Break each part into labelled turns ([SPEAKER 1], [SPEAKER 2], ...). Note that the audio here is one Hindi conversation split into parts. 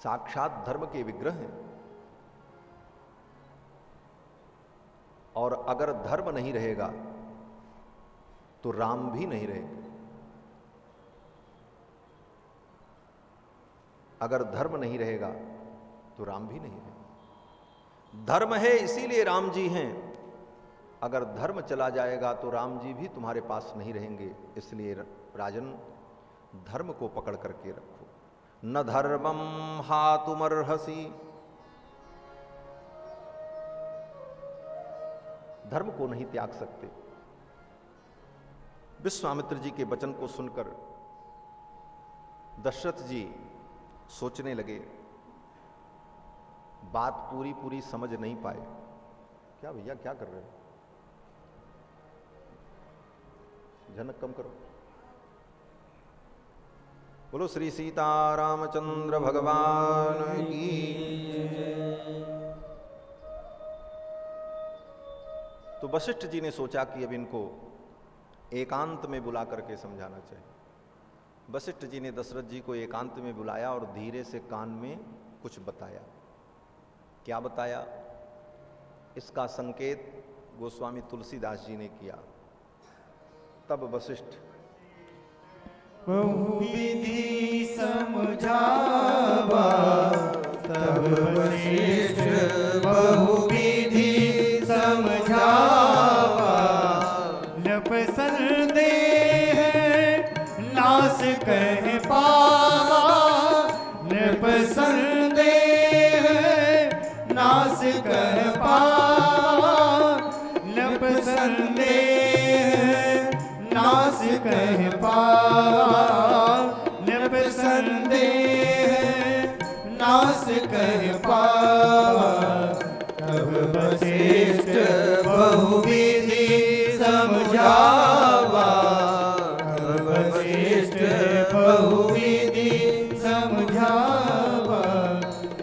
[SPEAKER 1] साक्षात धर्म के विग्रह हैं। और अगर धर्म नहीं रहेगा तो राम भी नहीं रहेंगे। अगर धर्म नहीं रहेगा तो राम भी नहीं रहेगा। धर्म है इसीलिए राम जी हैं। अगर धर्म चला जाएगा तो राम जी भी तुम्हारे पास नहीं रहेंगे। इसलिए राजन, धर्म को पकड़ करके रखो। न धर्मम हातुमर्हसि, धर्म को नहीं त्याग सकते। विश्वामित्र जी के वचन को सुनकर दशरथ जी सोचने लगे, बात पूरी पूरी समझ नहीं पाए। क्या भैया क्या कर रहे हो? झनक कम करो। बोलो श्री सीतारामचंद्र भगवान की। तो वशिष्ठ जी ने सोचा कि अब इनको एकांत में बुला करके समझाना चाहिए। वशिष्ठ जी ने दशरथ जी को एकांत में बुलाया और धीरे से कान में कुछ बताया। क्या बताया? इसका संकेत गोस्वामी तुलसीदास जी ने किया। तब वशिष्ठ
[SPEAKER 2] बहुविधि समझावा, तब वशिष्ठ बहुविधि समझावा। नप संदेह नास कह पावा, नप संदेह नास कह पावा, नप संदेह नास कह पावा, नप संदेह नास कह पावा। तब वशिष्ठ बहुविधि समझावा, तब वशिष्ठ बहुविधि समझावा,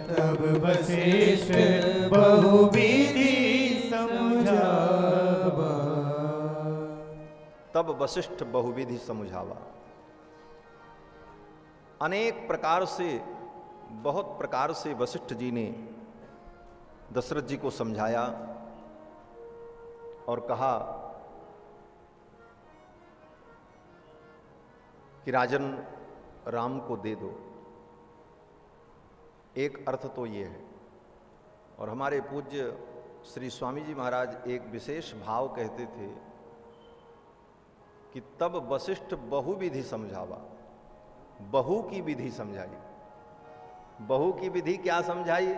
[SPEAKER 2] तब वशिष्ठ बहुविधि समझावा।
[SPEAKER 1] तब वशिष्ठ बहुविधि समझावा। अनेक प्रकार से, बहुत प्रकार से वशिष्ठ जी ने दशरथ जी को समझाया और कहा कि राजन, राम को दे दो। एक अर्थ तो ये है। और हमारे पूज्य श्री स्वामी जी महाराज एक विशेष भाव कहते थे कि तब वशिष्ठ बहुविधि समझावा। बहु की विधि समझाई। बहु की विधि क्या समझाई?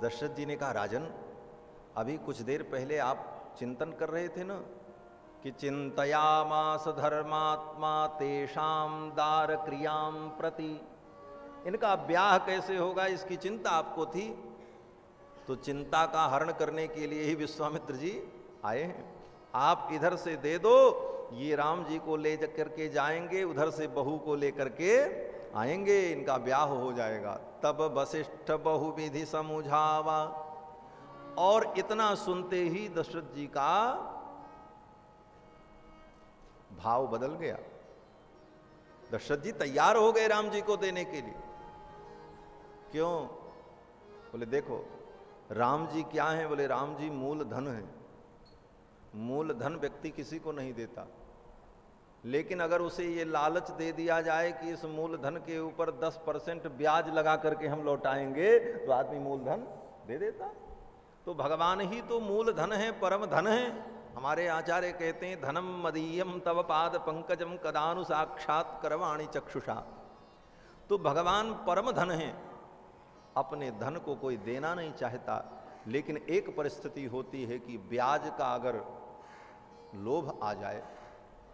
[SPEAKER 1] दशरथ जी ने कहा, राजन, अभी कुछ देर पहले आप चिंतन कर रहे थे ना कि चिंतयामास धर्मात्मा तेषाम दार क्रियाम प्रति। इनका ब्याह कैसे होगा इसकी चिंता आपको थी। तो चिंता का हरण करने के लिए ही विश्वामित्र जी आए हैं। आप इधर से दे दो, ये राम जी को ले करके जाएंगे, उधर से बहू को लेकर के आएंगे, इनका ब्याह हो जाएगा। तब वशिष्ठ बहुविधि समझावा। और इतना सुनते ही दशरथ जी का भाव बदल गया। दशरथ जी तैयार हो गए राम जी को देने के लिए। क्यों? बोले देखो, राम जी क्या हैं? बोले राम जी मूल धन है। मूल धन व्यक्ति किसी को नहीं देता, लेकिन अगर उसे ये लालच दे दिया जाए कि इस मूल धन के ऊपर 10% ब्याज लगा करके हम लौटाएंगे, तो आदमी मूल धन दे देता। तो भगवान ही तो मूल धन है, परम धन है। हमारे आचार्य कहते हैं, धनम मदीयम तव पाद पंकजम कदानु साक्षात करवाणी चक्षुषा। तो भगवान परम धन है। अपने धन को कोई देना नहीं चाहता, लेकिन एक परिस्थिति होती है कि ब्याज का अगर लोभ आ जाए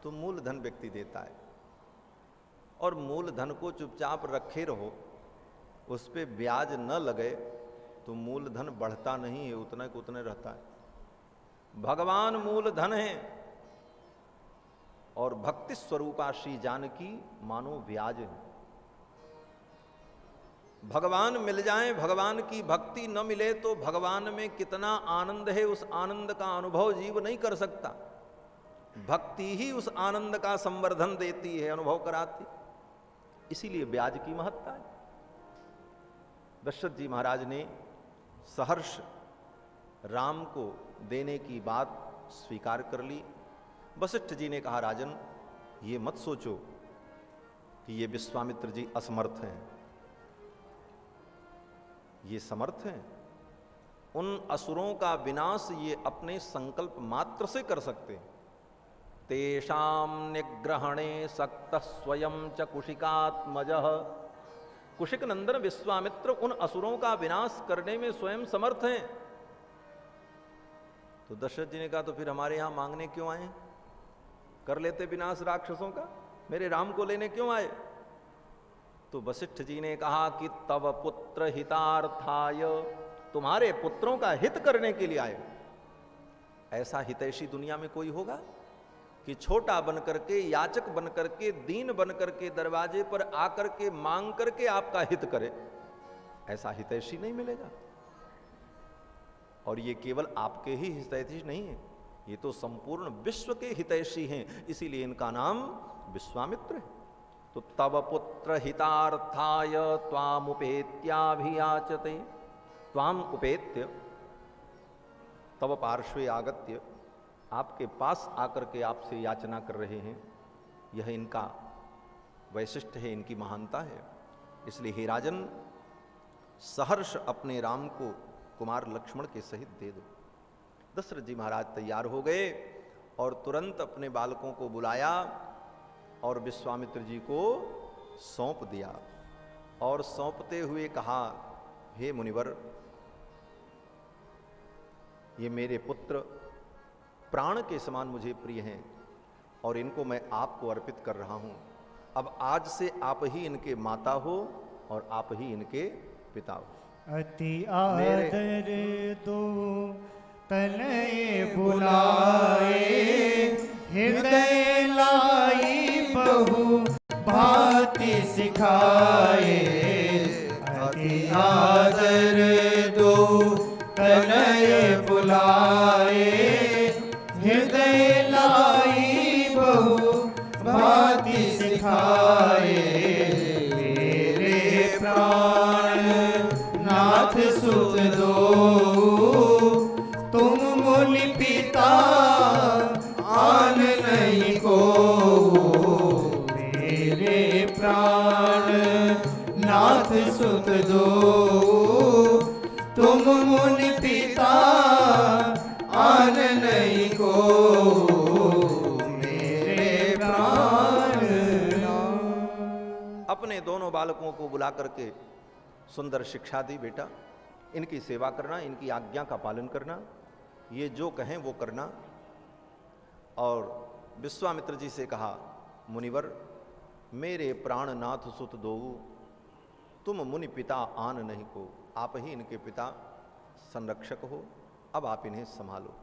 [SPEAKER 1] तो मूल धन व्यक्ति देता है। और मूल धन को चुपचाप रखे रहो, उस पे ब्याज न लगे तो मूल धन बढ़ता नहीं है, उतना को उतने रहता है। भगवान मूल धन है और भक्ति स्वरूपा श्री जानकी मानो ब्याज है। भगवान मिल जाए, भगवान की भक्ति न मिले तो भगवान में कितना आनंद है, उस आनंद का अनुभव जीव नहीं कर सकता। भक्ति ही उस आनंद का संवर्धन देती है, अनुभव कराती। इसीलिए ब्याज की महत्ता है। दशरथ जी महाराज ने सहर्ष राम को देने की बात स्वीकार कर ली। वशिष्ठ जी ने कहा, राजन ये मत सोचो कि ये विश्वामित्र जी असमर्थ हैं, ये समर्थ हैं। उन असुरों का विनाश ये अपने संकल्प मात्र से कर सकते हैं। तेषाम निग्रहणे सक्त स्वयं च कुशिकात्मजः। कुशिक नंदन विश्वामित्र उन असुरों का विनाश करने में स्वयं समर्थ हैं। तो दशरथ जी ने कहा, तो फिर हमारे यहां मांगने क्यों आए? कर लेते विनाश राक्षसों का, मेरे राम को लेने क्यों आए? तो वशिष्ठ जी ने कहा कि तव पुत्र हितार्थाय, तुम्हारे पुत्रों का हित करने के लिए आए। ऐसा हितैषी दुनिया में कोई होगा कि छोटा बन करके, याचक बन करके, दीन बन करके दरवाजे पर आकर के मांग करके आपका हित करे? ऐसा हितैषी नहीं मिलेगा। और ये केवल आपके ही हितैषी नहीं है, ये तो संपूर्ण विश्व के हितैषी हैं, इसीलिए इनका नाम विश्वामित्र है। तो तव पुत्र हितार्थाय त्वामुपेत्याभियाचते। त्वाम उपेत्य, तव पार्श्वे आगत्य, आपके पास आकर के आपसे याचना कर रहे हैं। यह इनका वैशिष्ट है, इनकी महानता है। इसलिए हे राजन, सहर्ष अपने राम को कुमार लक्ष्मण के सहित दे दो। दशरथ जी महाराज तैयार हो गए और तुरंत अपने बालकों को बुलाया और विश्वामित्र जी को सौंप दिया। और सौंपते हुए कहा, हे मुनिवर, ये मेरे पुत्र प्राण के समान मुझे प्रिय हैं और इनको मैं आपको अर्पित कर रहा हूं। अब आज से आप ही इनके माता हो और आप ही इनके पिता हो।
[SPEAKER 2] अति आदर दो तनय बुलाए, हृदय लाई बहु भांति सिखाए। अति आदर दो तनय बुलाए, हृदय लाई बहु भांति सिखाए। मेरे प्राण नाथ सुख दो, तुम मुनि पिता आन नहीं को। मेरे प्राण नाथ सुख दो, तुम मुनि पिता आन नहीं को। मेरे प्राण।
[SPEAKER 1] अपने दोनों बालकों को बुला करके सुंदर शिक्षा दी, बेटा इनकी सेवा करना, इनकी आज्ञा का पालन करना, ये जो कहें वो करना। और विश्वामित्र जी से कहा, मुनिवर मेरे प्राणनाथ सुत दो, तुम मुनि पिता आन नहीं को। आप ही इनके पिता संरक्षक हो, अब आप इन्हें संभालो।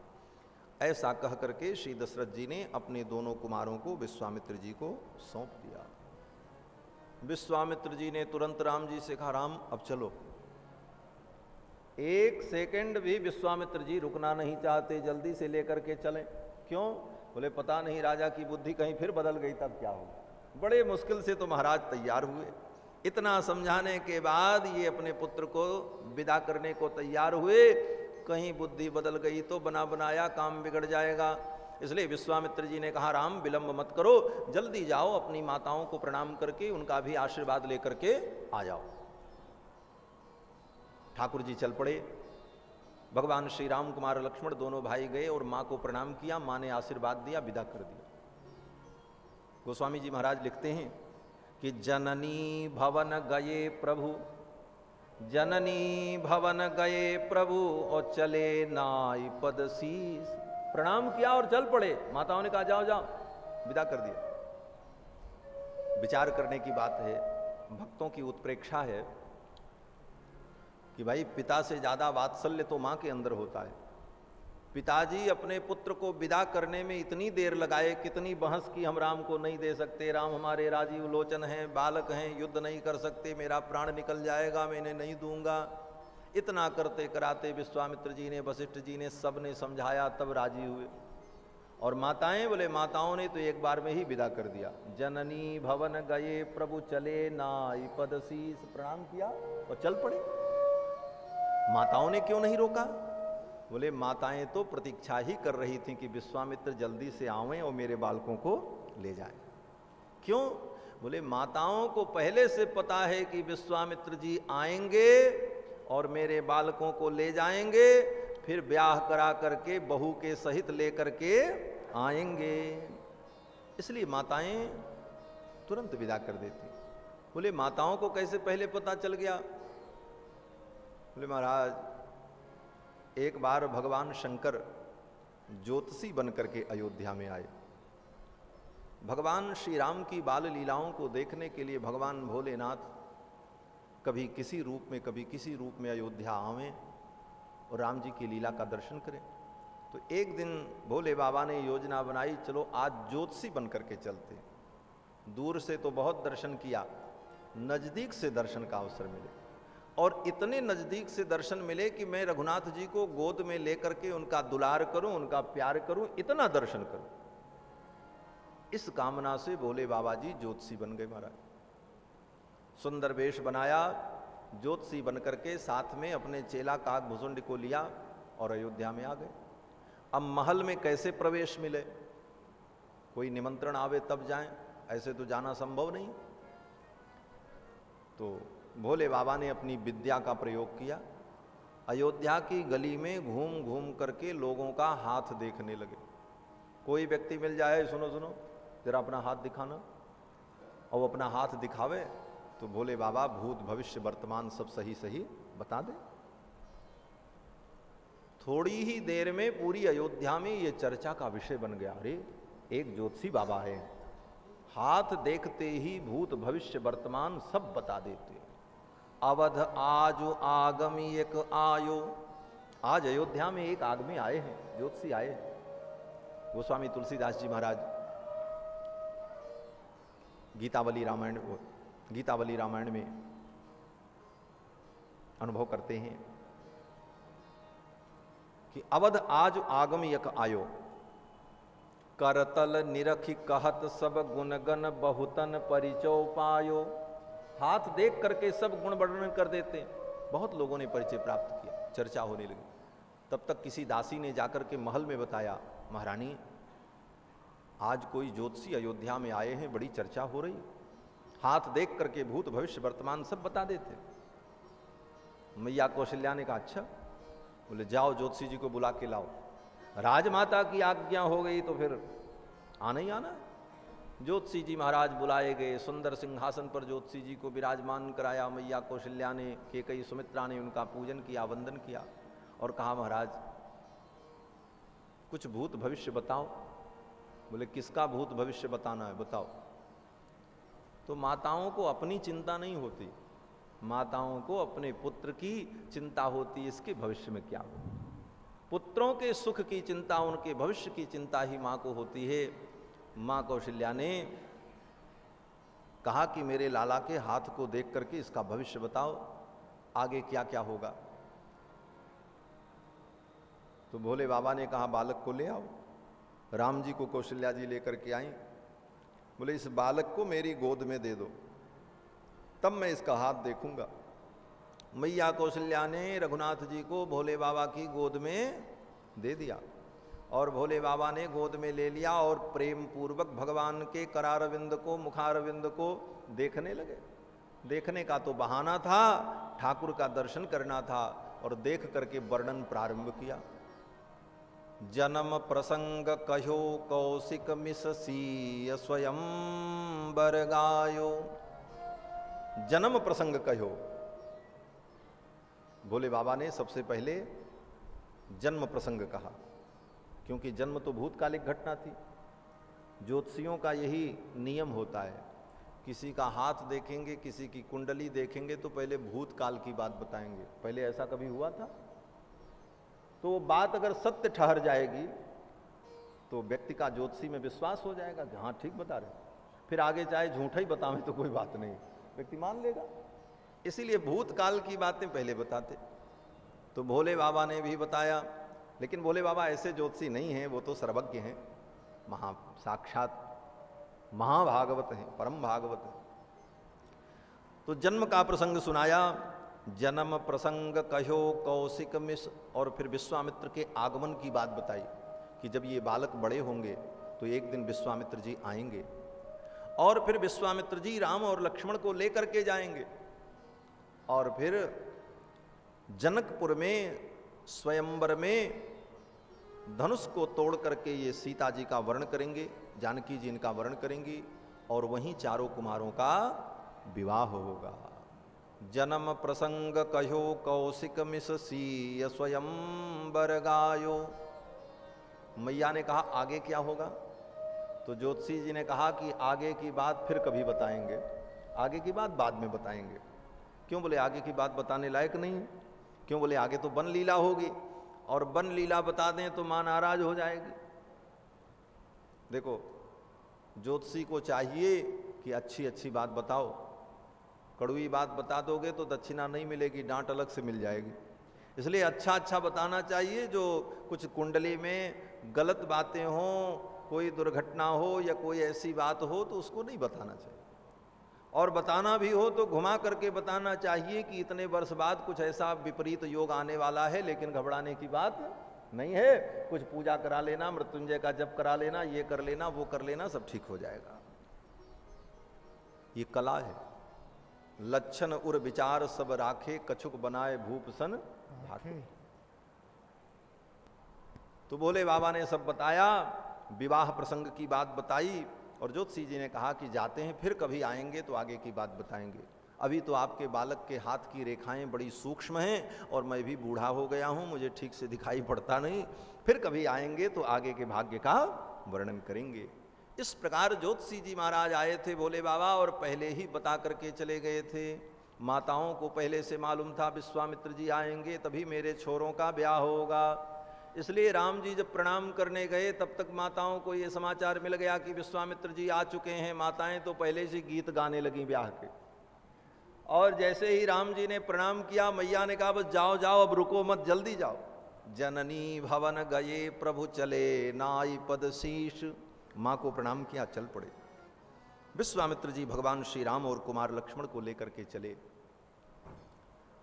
[SPEAKER 1] ऐसा कह करके श्री दशरथ जी ने अपने दोनों कुमारों को विश्वामित्र जी को सौंप दिया। विश्वामित्र जी ने तुरंत राम जी से कहा, राम अब चलो। एक सेकंड भी विश्वामित्र जी रुकना नहीं चाहते, जल्दी से लेकर के चलें। क्यों? बोले पता नहीं राजा की बुद्धि कहीं फिर बदल गई तब क्या होगा। बड़े मुश्किल से तो महाराज तैयार हुए, इतना समझाने के बाद ये अपने पुत्र को विदा करने को तैयार हुए। कहीं बुद्धि बदल गई तो बना बनाया काम बिगड़ जाएगा। इसलिए विश्वामित्र जी ने कहा, राम विलंब मत करो, जल्दी जाओ, अपनी माताओं को प्रणाम करके उनका भी आशीर्वाद लेकर के आ जाओ। ठाकुर जी चल पड़े। भगवान श्री राम कुमार लक्ष्मण दोनों भाई गए और मां को प्रणाम किया। मां ने आशीर्वाद दिया, विदा कर दिया। गोस्वामी जी महाराज लिखते हैं कि जननी भवन गए प्रभु, जननी भवन गए प्रभु और चले नाई पद शीस। प्रणाम किया और चल पड़े। माताओं ने कहा जाओ जाओ, विदा कर दिया। विचार करने की बात है, भक्तों की उत्प्रेक्षा है कि भाई पिता से ज्यादा वात्सल्य तो मां के अंदर होता है। पिताजी अपने पुत्र को विदा करने में इतनी देर लगाए, कितनी बहस की, हम राम को नहीं दे सकते, राम हमारे राजीव लोचन हैं, बालक हैं, युद्ध नहीं कर सकते, मेरा प्राण निकल जाएगा, मैं इन्हें नहीं दूंगा। इतना करते कराते विश्वामित्र जी ने, वशिष्ठ जी ने, सब ने समझाया, तब राजी हुए। और माताएं, बोले माताओं ने तो एक बार में ही विदा कर दिया। जननी भवन गए प्रभु चले नाई पद शीस, प्रणाम किया और चल पड़े। माताओं ने क्यों नहीं रोका? बोले माताएं तो प्रतीक्षा ही कर रही थी कि विश्वामित्र जल्दी से आवें और मेरे बालकों को ले जाएं। क्यों? बोले माताओं को पहले से पता है कि विश्वामित्र जी आएंगे और मेरे बालकों को ले जाएंगे, फिर ब्याह करा करके बहू के सहित लेकर के आएंगे, इसलिए माताएं तुरंत विदा कर देती। बोले माताओं को कैसे पहले पता चल गया? बोले महाराज, एक बार भगवान शंकर ज्योतिषी बन करके अयोध्या में आए। भगवान श्री राम की बाल लीलाओं को देखने के लिए भगवान भोलेनाथ कभी किसी रूप में कभी किसी रूप में अयोध्या आवें और राम जी की लीला का दर्शन करें। तो एक दिन भोले बाबा ने योजना बनाई, चलो आज ज्योतिषी बन करके चलते। दूर से तो बहुत दर्शन किया, नजदीक से दर्शन का अवसर मिले, और इतने नजदीक से दर्शन मिले कि मैं रघुनाथ जी को गोद में लेकर के उनका दुलार करूं, उनका प्यार करूं, इतना दर्शन करूं। इस कामना से भोले बाबा जी ज्योतिषी बन गए महाराज। सुंदर वेश बनाया, ज्योतिषी बन करके साथ में अपने चेला काकभुजुंड को लिया और अयोध्या में आ गए। अब महल में कैसे प्रवेश मिले? कोई निमंत्रण आवे तब जाएं, ऐसे तो जाना संभव नहीं। तो भोले बाबा ने अपनी विद्या का प्रयोग किया। अयोध्या की गली में घूम घूम करके लोगों का हाथ देखने लगे। कोई व्यक्ति मिल जाए, सुनो सुनो जरा अपना हाथ दिखाना, और अपना हाथ दिखावे तो भोले बाबा भूत भविष्य वर्तमान सब सही सही बता दे। थोड़ी ही देर में पूरी अयोध्या में ये चर्चा का विषय बन गया। अरे एक ज्योतिषी बाबा है, हाथ देखते ही भूत भविष्य वर्तमान सब बता देते। अवध आज आगमी एक आयो, आज अयोध्या में एक आगमी आए हैं, ज्योतिषी आए हैं। गोस्वामी तुलसीदास जी महाराज गीतावली रामायण में अनुभव करते हैं कि अवध आज आगम यक आयो, करतल निरखि कहत सब गुणगन बहुतन परिचय पायो। हाथ देख करके सब गुण वर्णन कर देते। बहुत लोगों ने परिचय प्राप्त किया, चर्चा होने लगी। तब तक किसी दासी ने जाकर के महल में बताया, महारानी आज कोई ज्योतिषी अयोध्या में आए हैं, बड़ी चर्चा हो रही, हाथ देख करके भूत भविष्य वर्तमान सब बता देते। मैया कौशल्या ने कहा अच्छा। बोले जाओ ज्योतिषी जी को बुला के लाओ। राजमाता की आज्ञा हो गई तो फिर आना ही आना। ज्योतिषी जी महाराज बुलाए गए। सुंदर सिंहासन पर ज्योतिषी जी को विराजमान कराया। मैया कौशल्या ने, केकई सुमित्रा ने उनका पूजन किया, वंदन किया और कहा महाराज कुछ भूत भविष्य बताओ। बोले किसका भूत भविष्य बताना है, बताओ। तो माताओं को अपनी चिंता नहीं होती, माताओं को अपने पुत्र की चिंता होती, इसके भविष्य में क्या हो। पुत्रों के सुख की चिंता, उनके भविष्य की चिंता ही मां को होती है। मां कौशल्या ने कहा कि मेरे लाला के हाथ को देख करके इसका भविष्य बताओ, आगे क्या क्या होगा। तो भोले बाबा ने कहा बालक को ले आओ। राम जी को कौशल्या जी लेकर के आई। बोले इस बालक को मेरी गोद में दे दो, तब मैं इसका हाथ देखूंगा। मैया कौशल्या ने रघुनाथ जी को भोले बाबा की गोद में दे दिया और भोले बाबा ने गोद में ले लिया और प्रेम पूर्वक भगवान के करारविंद को, मुखारविंद को देखने लगे। देखने का तो बहाना था, ठाकुर का दर्शन करना था, और देख करके वर्णन प्रारंभ किया। जन्म प्रसंग कहो कौशिक मिससी स्वयं बरगायो। जन्म प्रसंग कहो, भोले बाबा ने सबसे पहले जन्म प्रसंग कहा, क्योंकि जन्म तो भूतकालिक घटना थी। ज्योतिषियों का यही नियम होता है, किसी का हाथ देखेंगे, किसी की कुंडली देखेंगे तो पहले भूतकाल की बात बताएंगे। पहले ऐसा कभी हुआ था? तो वो बात अगर सत्य ठहर जाएगी तो व्यक्ति का ज्योतिषी में विश्वास हो जाएगा कि हाँ ठीक बता रहे, फिर आगे चाहे झूठा ही बतावें तो कोई बात नहीं, व्यक्ति मान लेगा। इसीलिए भूतकाल की बातें पहले बताते। तो भोले बाबा ने भी बताया, लेकिन भोले बाबा ऐसे ज्योतिषी नहीं हैं, वो तो सर्वज्ञ हैं, साक्षात महाभागवत हैं, परम भागवत हैं। तो जन्म का प्रसंग सुनाया। जन्म प्रसंग कहो कौशिक मिस, और फिर विश्वामित्र के आगमन की बात बताई कि जब ये बालक बड़े होंगे तो एक दिन विश्वामित्र जी आएंगे और फिर विश्वामित्र जी राम और लक्ष्मण को लेकर के जाएंगे और फिर जनकपुर में स्वयंवर में धनुष को तोड़ करके ये सीता जी का वर्ण करेंगे, जानकी जी इनका वर्ण करेंगी और वहीं चारों कुमारों का विवाह होगा। जन्म प्रसंग कहो कौशिक मिस सीय स्वयंवर गायो। मैया ने कहा आगे क्या होगा? तो ज्योतिषी जी ने कहा कि आगे की बात फिर कभी बताएंगे, आगे की बात बाद में बताएंगे। क्यों? बोले आगे की बात बताने लायक नहीं है। क्यों? बोले आगे तो वन लीला होगी और वन लीला बता दें तो मां नाराज हो जाएगी। देखो ज्योतिषी को चाहिए कि अच्छी अच्छी बात बताओ, कड़वी बात बता दोगे तो दक्षिणा नहीं मिलेगी, डांट अलग से मिल जाएगी। इसलिए अच्छा अच्छा बताना चाहिए, जो कुछ कुंडली में गलत बातें हों, कोई दुर्घटना हो या कोई ऐसी बात हो तो उसको नहीं बताना चाहिए, और बताना भी हो तो घुमा करके बताना चाहिए कि इतने वर्ष बाद कुछ ऐसा विपरीत योग आने वाला है, लेकिन घबराने की बात नहीं है, कुछ पूजा करा लेना, मृत्युंजय का जप करा लेना, ये कर लेना वो कर लेना, सब ठीक हो जाएगा। ये कला है। लक्षण उर विचार सब राखे, कछुक बनाए भूप सन भाखे। तो भोले बाबा ने सब बताया, विवाह प्रसंग की बात बताई और ज्योतिषी जी ने कहा कि जाते हैं, फिर कभी आएंगे तो आगे की बात बताएंगे। अभी तो आपके बालक के हाथ की रेखाएं बड़ी सूक्ष्म हैं और मैं भी बूढ़ा हो गया हूं, मुझे ठीक से दिखाई पड़ता नहीं, फिर कभी आएंगे तो आगे के भाग्य का वर्णन करेंगे। इस प्रकार ज्योतिषी जी महाराज आए थे भोले बाबा और पहले ही बता करके चले गए थे। माताओं को पहले से मालूम था विश्वामित्र जी आएंगे तभी मेरे छोरों का ब्याह होगा। इसलिए राम जी जब प्रणाम करने गए तब तक माताओं को ये समाचार मिल गया कि विश्वामित्र जी आ चुके हैं। माताएं तो पहले से गीत गाने लगी ब्याह के, और जैसे ही राम जी ने प्रणाम किया, मैया ने कहा बस जाओ जाओ, अब रुको मत, जल्दी जाओ। जननी भवन गए प्रभु चले नाई पद शीश। मां को प्रणाम किया, चल पड़े। विश्वामित्र जी भगवान श्री राम और कुमार लक्ष्मण को लेकर के चले।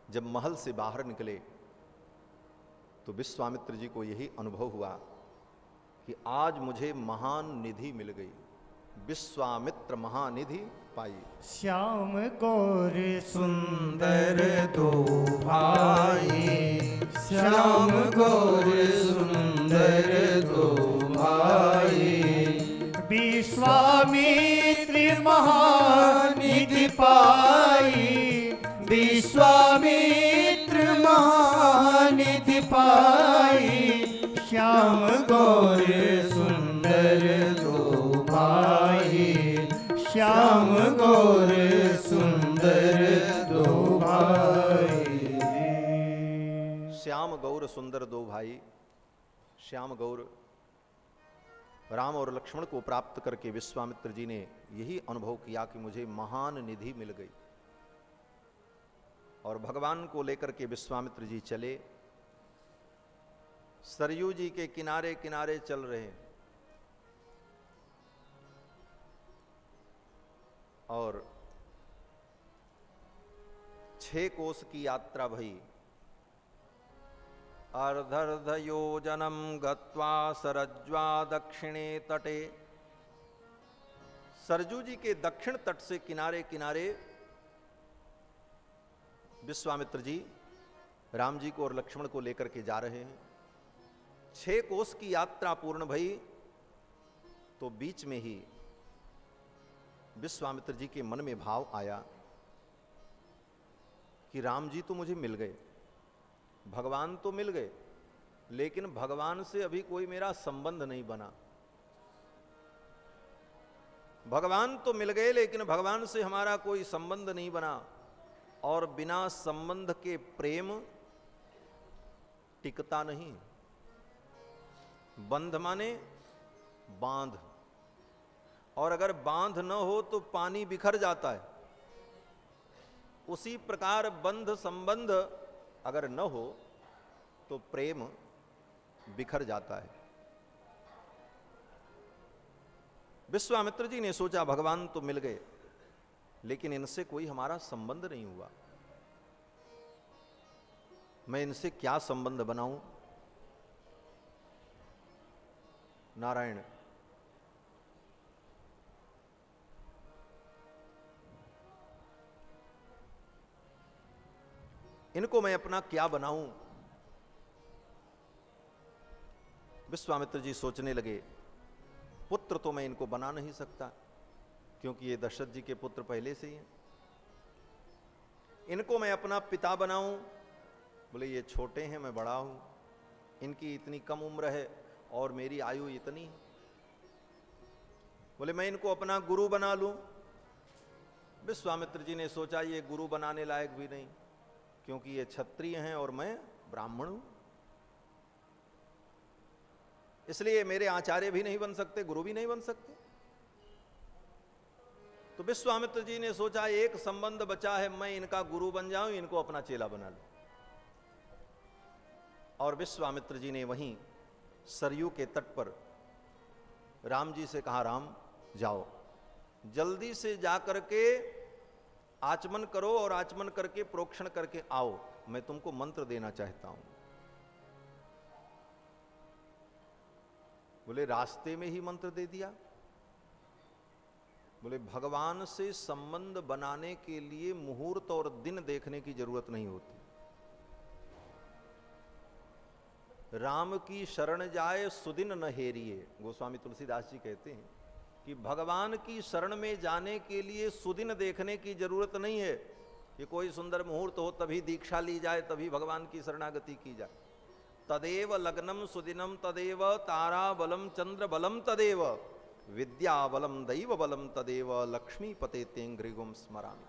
[SPEAKER 1] जब महल से बाहर निकले तो विश्वामित्र जी को यही अनुभव हुआ कि आज मुझे महान निधि मिल गई, विश्वामित्र महानिधि पाई।
[SPEAKER 2] श्याम गौर सुंदर दो भाई, श्याम गौर सुंदर दो भाई, विश्वामित्र महानिधि पाई, विश्वामित्र महानिधि पाई, श्याम गौर सुंदर दो भाई, श्याम गौर सुंदर दो भाई।
[SPEAKER 1] श्याम गौर सुंदर दो भाई, श्याम गौर राम और लक्ष्मण को प्राप्त करके विश्वामित्र जी ने यही अनुभव किया कि मुझे महान निधि मिल गई। और भगवान को लेकर के विश्वामित्र जी चले, सरयू जी के किनारे किनारे चल रहे और 6 कोस की यात्रा भई। अर्धर्ध योजनम गत्वा सरज्वा दक्षिणे तटे। सरजू जी के दक्षिण तट से किनारे किनारे विश्वामित्र जी राम जी को और लक्ष्मण को लेकर के जा रहे हैं। 6 कोस की यात्रा पूर्ण भई तो बीच में ही विश्वामित्र जी के मन में भाव आया कि राम जी तो मुझे मिल गए, भगवान तो मिल गए, लेकिन भगवान से अभी कोई मेरा संबंध नहीं बना। भगवान तो मिल गए लेकिन भगवान से हमारा कोई संबंध नहीं बना, और बिना संबंध के प्रेम टिकता नहीं। बंध माने बांध, और अगर बांध न हो तो पानी बिखर जाता है। उसी प्रकार बंध संबंध अगर न हो तो प्रेम बिखर जाता है। विश्वामित्र जी ने सोचा भगवान तो मिल गए लेकिन इनसे कोई हमारा संबंध नहीं हुआ। मैं इनसे क्या संबंध बनाऊं? नारायण, इनको मैं अपना क्या बनाऊं? विश्वामित्र जी सोचने लगे, पुत्र तो मैं इनको बना नहीं सकता, क्योंकि ये दशरथ जी के पुत्र पहले से ही हैं। इनको मैं अपना पिता बनाऊं? बोले ये छोटे हैं, मैं बड़ा हूं, इनकी इतनी कम उम्र है और मेरी आयु इतनी है। बोले मैं इनको अपना गुरु बना लूं? विश्वामित्र जी ने सोचा ये गुरु बनाने लायक भी नहीं, क्योंकि ये क्षत्रिय हैं और मैं ब्राह्मण हूं, इसलिए मेरे आचार्य भी नहीं बन सकते, गुरु भी नहीं बन सकते। तो विश्वामित्र जी ने सोचा एक संबंध बचा है, मैं इनका गुरु बन जाऊं, इनको अपना चेला बना लूं। और विश्वामित्र जी ने वहीं सरयू के तट पर राम जी से कहा, राम जाओ, जल्दी से जाकर के आचमन करो और आचमन करके प्रोक्षण करके आओ, मैं तुमको मंत्र देना चाहता हूं। बोले रास्ते में ही मंत्र दे दिया? बोले भगवान से संबंध बनाने के लिए मुहूर्त और दिन देखने की जरूरत नहीं होती। राम की शरण जाए सुदिन न हेरिए, गोस्वामी तुलसीदास जी कहते हैं कि भगवान की शरण में जाने के लिए सुदिन देखने की जरूरत नहीं है कि कोई सुंदर मुहूर्त हो तभी दीक्षा ली जाए, तभी भगवान की शरणागति की जाए। तदेव लग्नम सुदिनम तदेव तारा बलम चंद्र बलम तदेव विद्या बलम दैव बलम तदेव लक्ष्मी पते तेंग्रिगुम स्मरामि।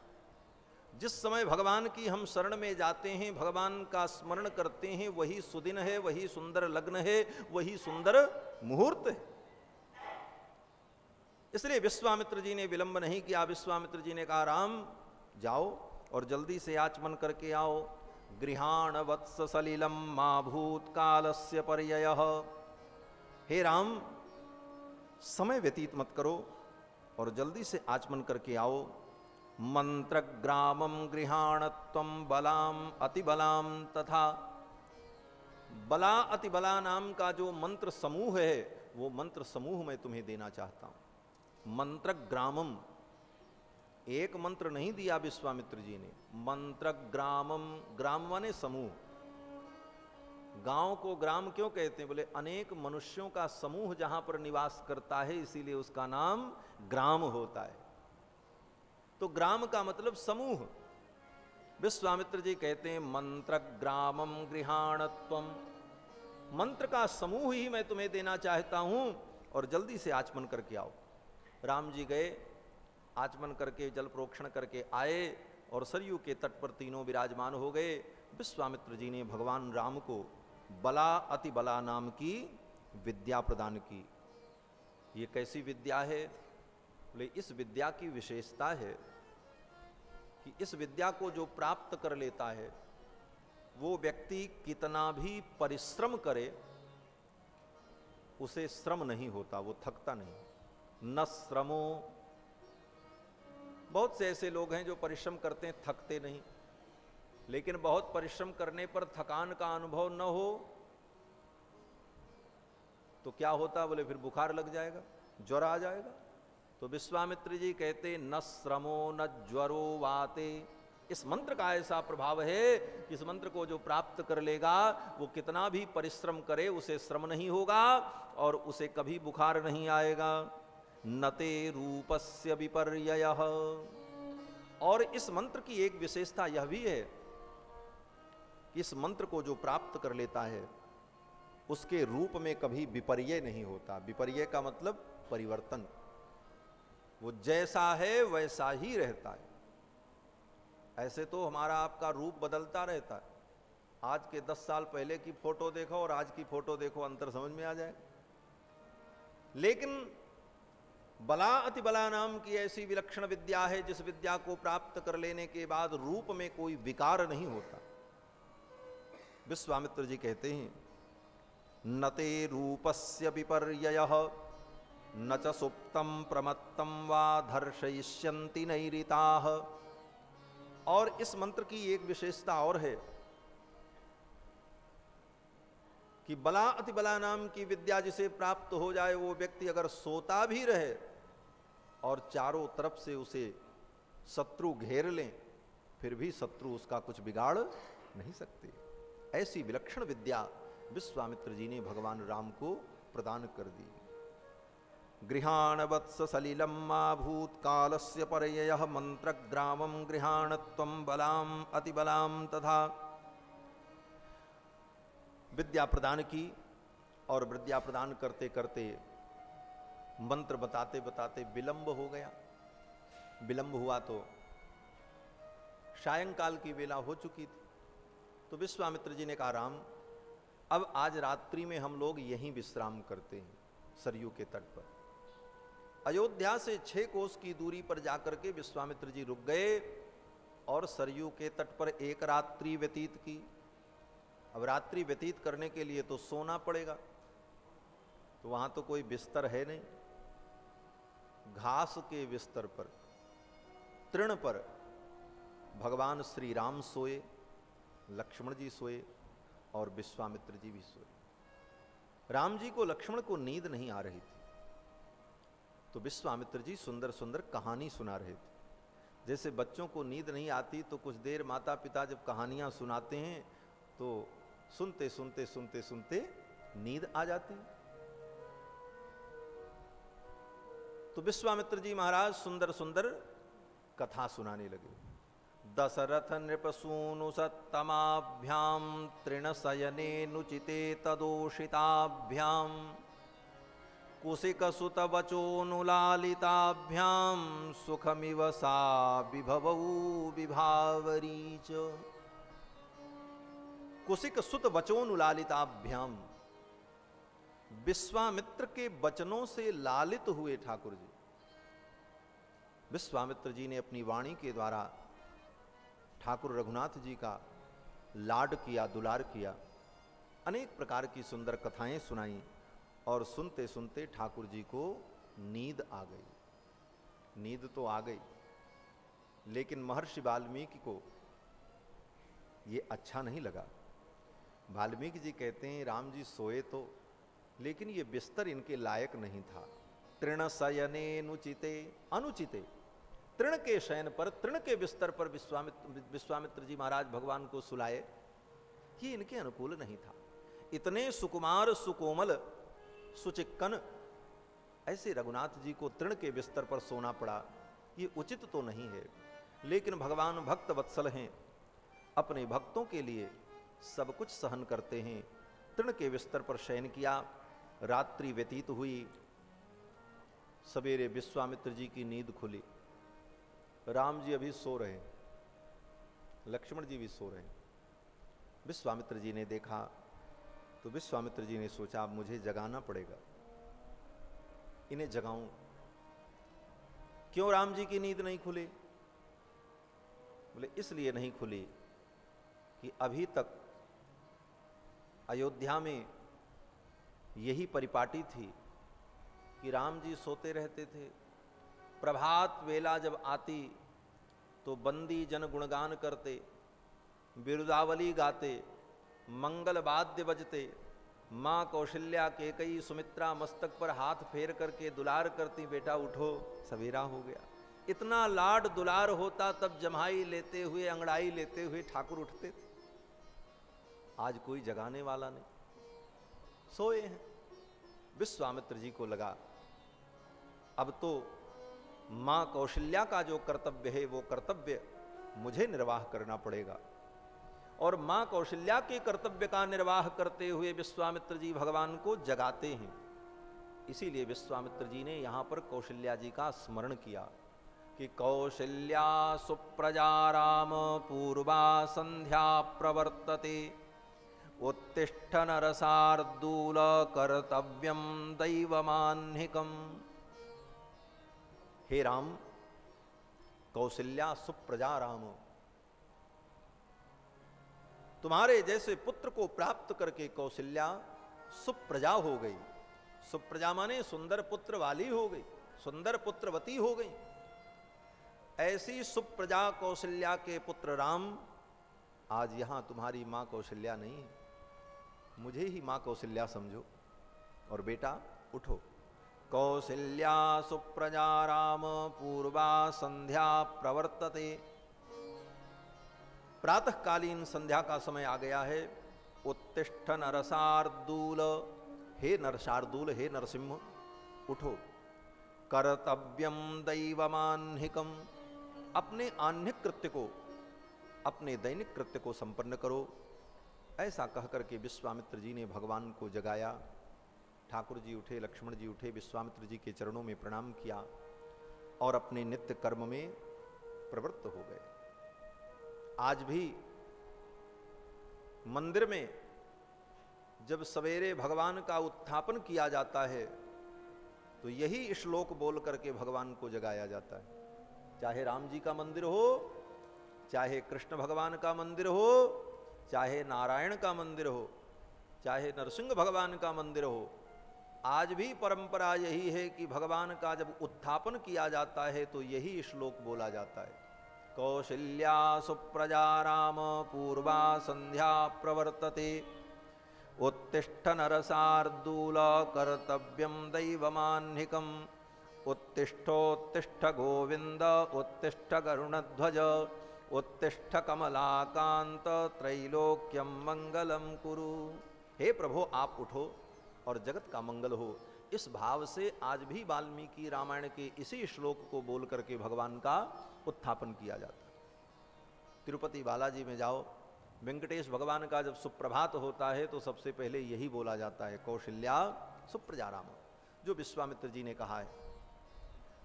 [SPEAKER 1] जिस समय भगवान की हम शरण में जाते हैं, भगवान का स्मरण करते हैं, वही सुदिन है, वही सुंदर लग्न है, वही सुंदर मुहूर्त है। इसलिए विश्वामित्र जी ने विलंब नहीं किया। विश्वामित्र जी ने कहा, राम जाओ और जल्दी से आचमन करके आओ। गृहाण वत्स सलिलम मा भूत कालस्य पर्ययः। हे राम, समय व्यतीत मत करो और जल्दी से आचमन करके आओ। मंत्र ग्रामम गृहाणत्वम बलाम अतिबलाम तथा। बला अतिबला नाम का जो मंत्र समूह है, वो मंत्र समूह मैं तुम्हें देना चाहता हूं। मंत्र ग्रामम, एक मंत्र नहीं दिया विश्वामित्र जी ने, मंत्र ग्रामम, ग्राम माने समूह। गांव को ग्राम क्यों कहते हैं? बोले अनेक मनुष्यों का समूह जहां पर निवास करता है, इसीलिए उसका नाम ग्राम होता है। तो ग्राम का मतलब समूह। विश्वामित्र जी कहते हैं मंत्र ग्रामम गृहाणत्वम, मंत्र का समूह ही मैं तुम्हें देना चाहता हूं और जल्दी से आचमन करके आओ। राम जी गए, आचमन करके जल प्रोक्षण करके आए और सरयू के तट पर तीनों विराजमान हो गए। विश्वामित्र जी ने भगवान राम को बला अति बला नाम की विद्या प्रदान की। ये कैसी विद्या है? बोले इस विद्या की विशेषता है कि इस विद्या को जो प्राप्त कर लेता है, वो व्यक्ति कितना भी परिश्रम करे उसे श्रम नहीं होता, वो थकता नहीं। न श्रमो, बहुत से ऐसे लोग हैं जो परिश्रम करते हैं थकते नहीं, लेकिन बहुत परिश्रम करने पर थकान का अनुभव न हो तो क्या होता? बोले फिर बुखार लग जाएगा, ज्वर आ जाएगा। तो विश्वामित्र जी कहते न श्रमो न ज्वरो वाते। इस मंत्र का ऐसा प्रभाव है कि इस मंत्र को जो प्राप्त कर लेगा वो कितना भी परिश्रम करे उसे श्रम नहीं होगा और उसे कभी बुखार नहीं आएगा। नते रूपस्य विपर्ययः। और इस मंत्र की एक विशेषता यह भी है कि इस मंत्र को जो प्राप्त कर लेता है उसके रूप में कभी विपर्यय नहीं होता। विपर्यय का मतलब परिवर्तन, वो जैसा है वैसा ही रहता है। ऐसे तो हमारा आपका रूप बदलता रहता है। आज के 10 साल पहले की फोटो देखो और आज की फोटो देखो, अंतर समझ में आ जाए। लेकिन बला अति बला नाम की ऐसी विलक्षण विद्या है जिस विद्या को प्राप्त कर लेने के बाद रूप में कोई विकार नहीं होता। विश्वामित्र जी कहते हैं नते रूपस्य विपर्ययः न च सुप्तम प्रमत्तम वा धर्षयिष्यन्ति नैरिताः। और इस मंत्र की एक विशेषता और है कि बला अति बला नाम की विद्या जिसे प्राप्त हो जाए, वो व्यक्ति अगर सोता भी रहे और चारों तरफ से उसे शत्रु घेर लें, फिर भी शत्रु उसका कुछ बिगाड़ नहीं सकते। ऐसी विलक्षण विद्या विश्वामित्र जी ने भगवान राम को प्रदान कर दी। गृहाण वत्स सलिलम माभूत कालस्य परययः मंत्रग्रामं गृहाण त्वं बलाम अतिबलाम तथा। विद्या प्रदान की और विद्या प्रदान करते करते मंत्र बताते बताते विलंब हो गया। विलंब हुआ तो सायंकाल की वेला हो चुकी थी। तो विश्वामित्र जी ने कहा, राम अब आज रात्रि में हम लोग यहीं विश्राम करते हैं, सरयू के तट पर। अयोध्या से 6 कोस की दूरी पर जाकर के विश्वामित्र जी रुक गए और सरयू के तट पर एक रात्रि व्यतीत की। अब रात्रि व्यतीत करने के लिए तो सोना पड़ेगा, तो वहां तो कोई बिस्तर है नहीं। घास के बिस्तर पर, तृण पर भगवान श्री राम सोए, लक्ष्मण जी सोए और विश्वामित्र जी भी सोए। राम जी को, लक्ष्मण को नींद नहीं आ रही थी, तो विश्वामित्र जी सुंदर सुंदर कहानी सुना रहे थे। जैसे बच्चों को नींद नहीं आती तो कुछ देर माता पिता जब कहानियां सुनाते हैं तो सुनते सुनते सुनते सुनते नींद आ जाती। तो विश्वामित्र जी महाराज सुंदर सुंदर कथा सुनाने लगे। दशरथ नृपसूनु सत्तमाभ्याम तृणशयने नुचिते तदोषिताभ्याम कुशिक सुत वचोनुलालिताभ्याम सुखमिव सा विभवौ विभावरीच। कुशिक सुत वचोनुलालिताभ्याम, विश्वामित्र के वचनों से लालित हुए ठाकुर जी। विश्वामित्र जी ने अपनी वाणी के द्वारा ठाकुर रघुनाथ जी का लाड किया, दुलार किया, अनेक प्रकार की सुंदर कथाएं सुनाई और सुनते सुनते ठाकुर जी को नींद आ गई। नींद तो आ गई, लेकिन महर्षि वाल्मीकि को ये अच्छा नहीं लगा। वाल्मीकि जी कहते हैं, राम जी सोए तो, लेकिन ये बिस्तर इनके लायक नहीं था। तृण शयने नुचिते, अनुचिते, तृण के शयन पर, तृण के बिस्तर पर विश्वामित्र जी महाराज भगवान को सुलाए, ये इनके अनुकूल नहीं था। इतने सुकुमार सुकोमल सुचिक्कन ऐसे रघुनाथ जी को तृण के बिस्तर पर सोना पड़ा, ये उचित तो नहीं है। लेकिन भगवान भक्त वत्सल हैं, अपने भक्तों के लिए सब कुछ सहन करते हैं। तृण के बिस्तर पर शयन किया, रात्रि व्यतीत हुई। सवेरे विश्वामित्र जी की नींद खुली। राम जी अभी सो रहे हैं, लक्ष्मण जी भी सो रहे हैं। विश्वामित्र जी ने देखा तो विश्वामित्र जी ने सोचा, अब मुझे जगाना पड़ेगा, इन्हें जगाऊं। क्यों राम जी की नींद नहीं खुली? बोले इसलिए नहीं खुली कि अभी तक अयोध्या में यही परिपाटी थी कि राम जी सोते रहते थे। प्रभात वेला जब आती तो बंदी जन गुणगान करते, बिरुदावली गाते, मंगल वाद्य बजते, माँ कौशल्या केकई सुमित्रा मस्तक पर हाथ फेर करके दुलार करती, बेटा उठो सवेरा हो गया। इतना लाड दुलार होता तब जम्हाई लेते हुए, अंगड़ाई लेते हुए ठाकुर उठते थे। आज कोई जगाने वाला नहीं, सोए हैं। विश्वामित्र जी को लगा अब तो मां कौशल्या का जो कर्तव्य है वो कर्तव्य मुझे निर्वाह करना पड़ेगा। और मां कौशल्या के कर्तव्य का निर्वाह करते हुए विश्वामित्र जी भगवान को जगाते हैं। इसीलिए विश्वामित्र जी ने यहां पर कौशल्या जी का स्मरण किया कि कौशल्या सुप्रजा राम पूर्वा संध्या प्रवर्तते उत्तिष्ठ नरसार्दूल कर्तव्यम दैवमान्हिकम। हे राम, कौशल्या सुप्रजा राम, तुम्हारे जैसे पुत्र को प्राप्त करके कौशल्या सुप्रजा हो गई। सुप्रजा माने सुंदर पुत्र वाली हो गई, सुंदर पुत्रवती हो गई। ऐसी सुप्रजा कौशल्या के पुत्र राम आज यहां तुम्हारी मां कौशल्या नहीं है। मुझे ही मां कौशल्या समझो और बेटा उठो। कौशल्या सुप्रजा राम पूर्वा संध्या प्रवर्तते। प्रातःकालीन संध्या का समय आ गया है। उत्तिष्ठ नरसार्दूल, हे नरसार्दूल, हे नरसिंह उठो। कर्तव्यम दैवमान्हिकम, अपने आह्निक कृत्य को, अपने दैनिक कृत्य को संपन्न करो। ऐसा कहकर के विश्वामित्र जी ने भगवान को जगाया। ठाकुर जी उठे, लक्ष्मण जी उठे, विश्वामित्र जी के चरणों में प्रणाम किया और अपने नित्य कर्म में प्रवृत्त हो गए। आज भी मंदिर में जब सवेरे भगवान का उत्थापन किया जाता है तो यही श्लोक बोल करके भगवान को जगाया जाता है। चाहे राम जी का मंदिर हो, चाहे कृष्ण भगवान का मंदिर हो, चाहे नारायण का मंदिर हो, चाहे नरसिंह भगवान का मंदिर हो, आज भी परंपरा यही है कि भगवान का जब उत्थापन किया जाता है तो यही श्लोक बोला जाता है। कौशल्या सुप्रजा राम पूर्वा संध्या प्रवर्तते। उत्तिष्ठ नरसार्दूल कर्तव्यम दैवमान्हिकम। उत्तिष्ठोत्तिष्ठ गोविंद उत्तिष्ठ गरुणध्वज उत्तिष्ठ कमलाकांत त्रैलोक्यम मंगलम कुरु। हे प्रभु आप उठो और जगत का मंगल हो। इस भाव से आज भी वाल्मीकि रामायण के इसी श्लोक को बोल करके भगवान का उत्थापन किया जाता है। तिरुपति बालाजी में जाओ, वेंकटेश भगवान का जब सुप्रभात होता है तो सबसे पहले यही बोला जाता है, कौशल्या सुप्रजा राम, जो विश्वामित्र जी ने कहा है।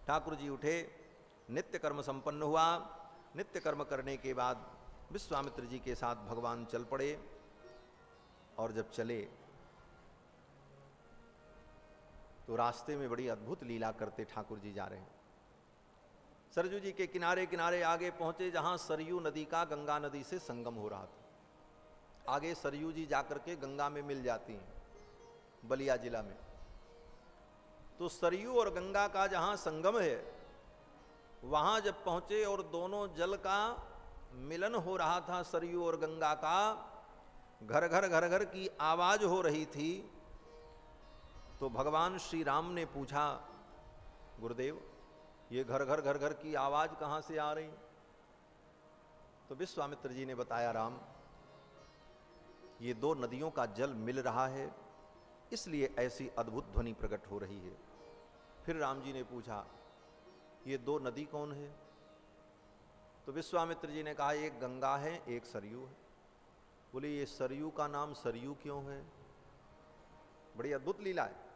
[SPEAKER 1] ठाकुर जी उठे, नित्य कर्म संपन्न हुआ। नित्य कर्म करने के बाद विश्वामित्र जी के साथ भगवान चल पड़े और जब चले तो रास्ते में बड़ी अद्भुत लीला करते ठाकुर जी जा रहे हैं। सरजू जी के किनारे किनारे आगे पहुंचे जहां सरयू नदी का गंगा नदी से संगम हो रहा था। आगे सरयू जी जाकर के गंगा में मिल जाती हैं बलिया जिला में। तो सरयू और गंगा का जहां संगम है वहां जब पहुंचे और दोनों जल का मिलन हो रहा था, सरयू और गंगा का, घर घर घर घर की आवाज हो रही थी। तो भगवान श्री राम ने पूछा, गुरुदेव ये घर घर घर घर की आवाज कहां से आ रही? तो विश्वामित्र जी ने बताया, राम ये दो नदियों का जल मिल रहा है इसलिए ऐसी अद्भुत ध्वनि प्रकट हो रही है। फिर राम जी ने पूछा, ये दो नदी कौन है? तो विश्वामित्र जी ने कहा, एक गंगा है एक सरयू है। बोले ये सरयू का नाम सरयू क्यों है? बड़ी अद्भुत लीला है।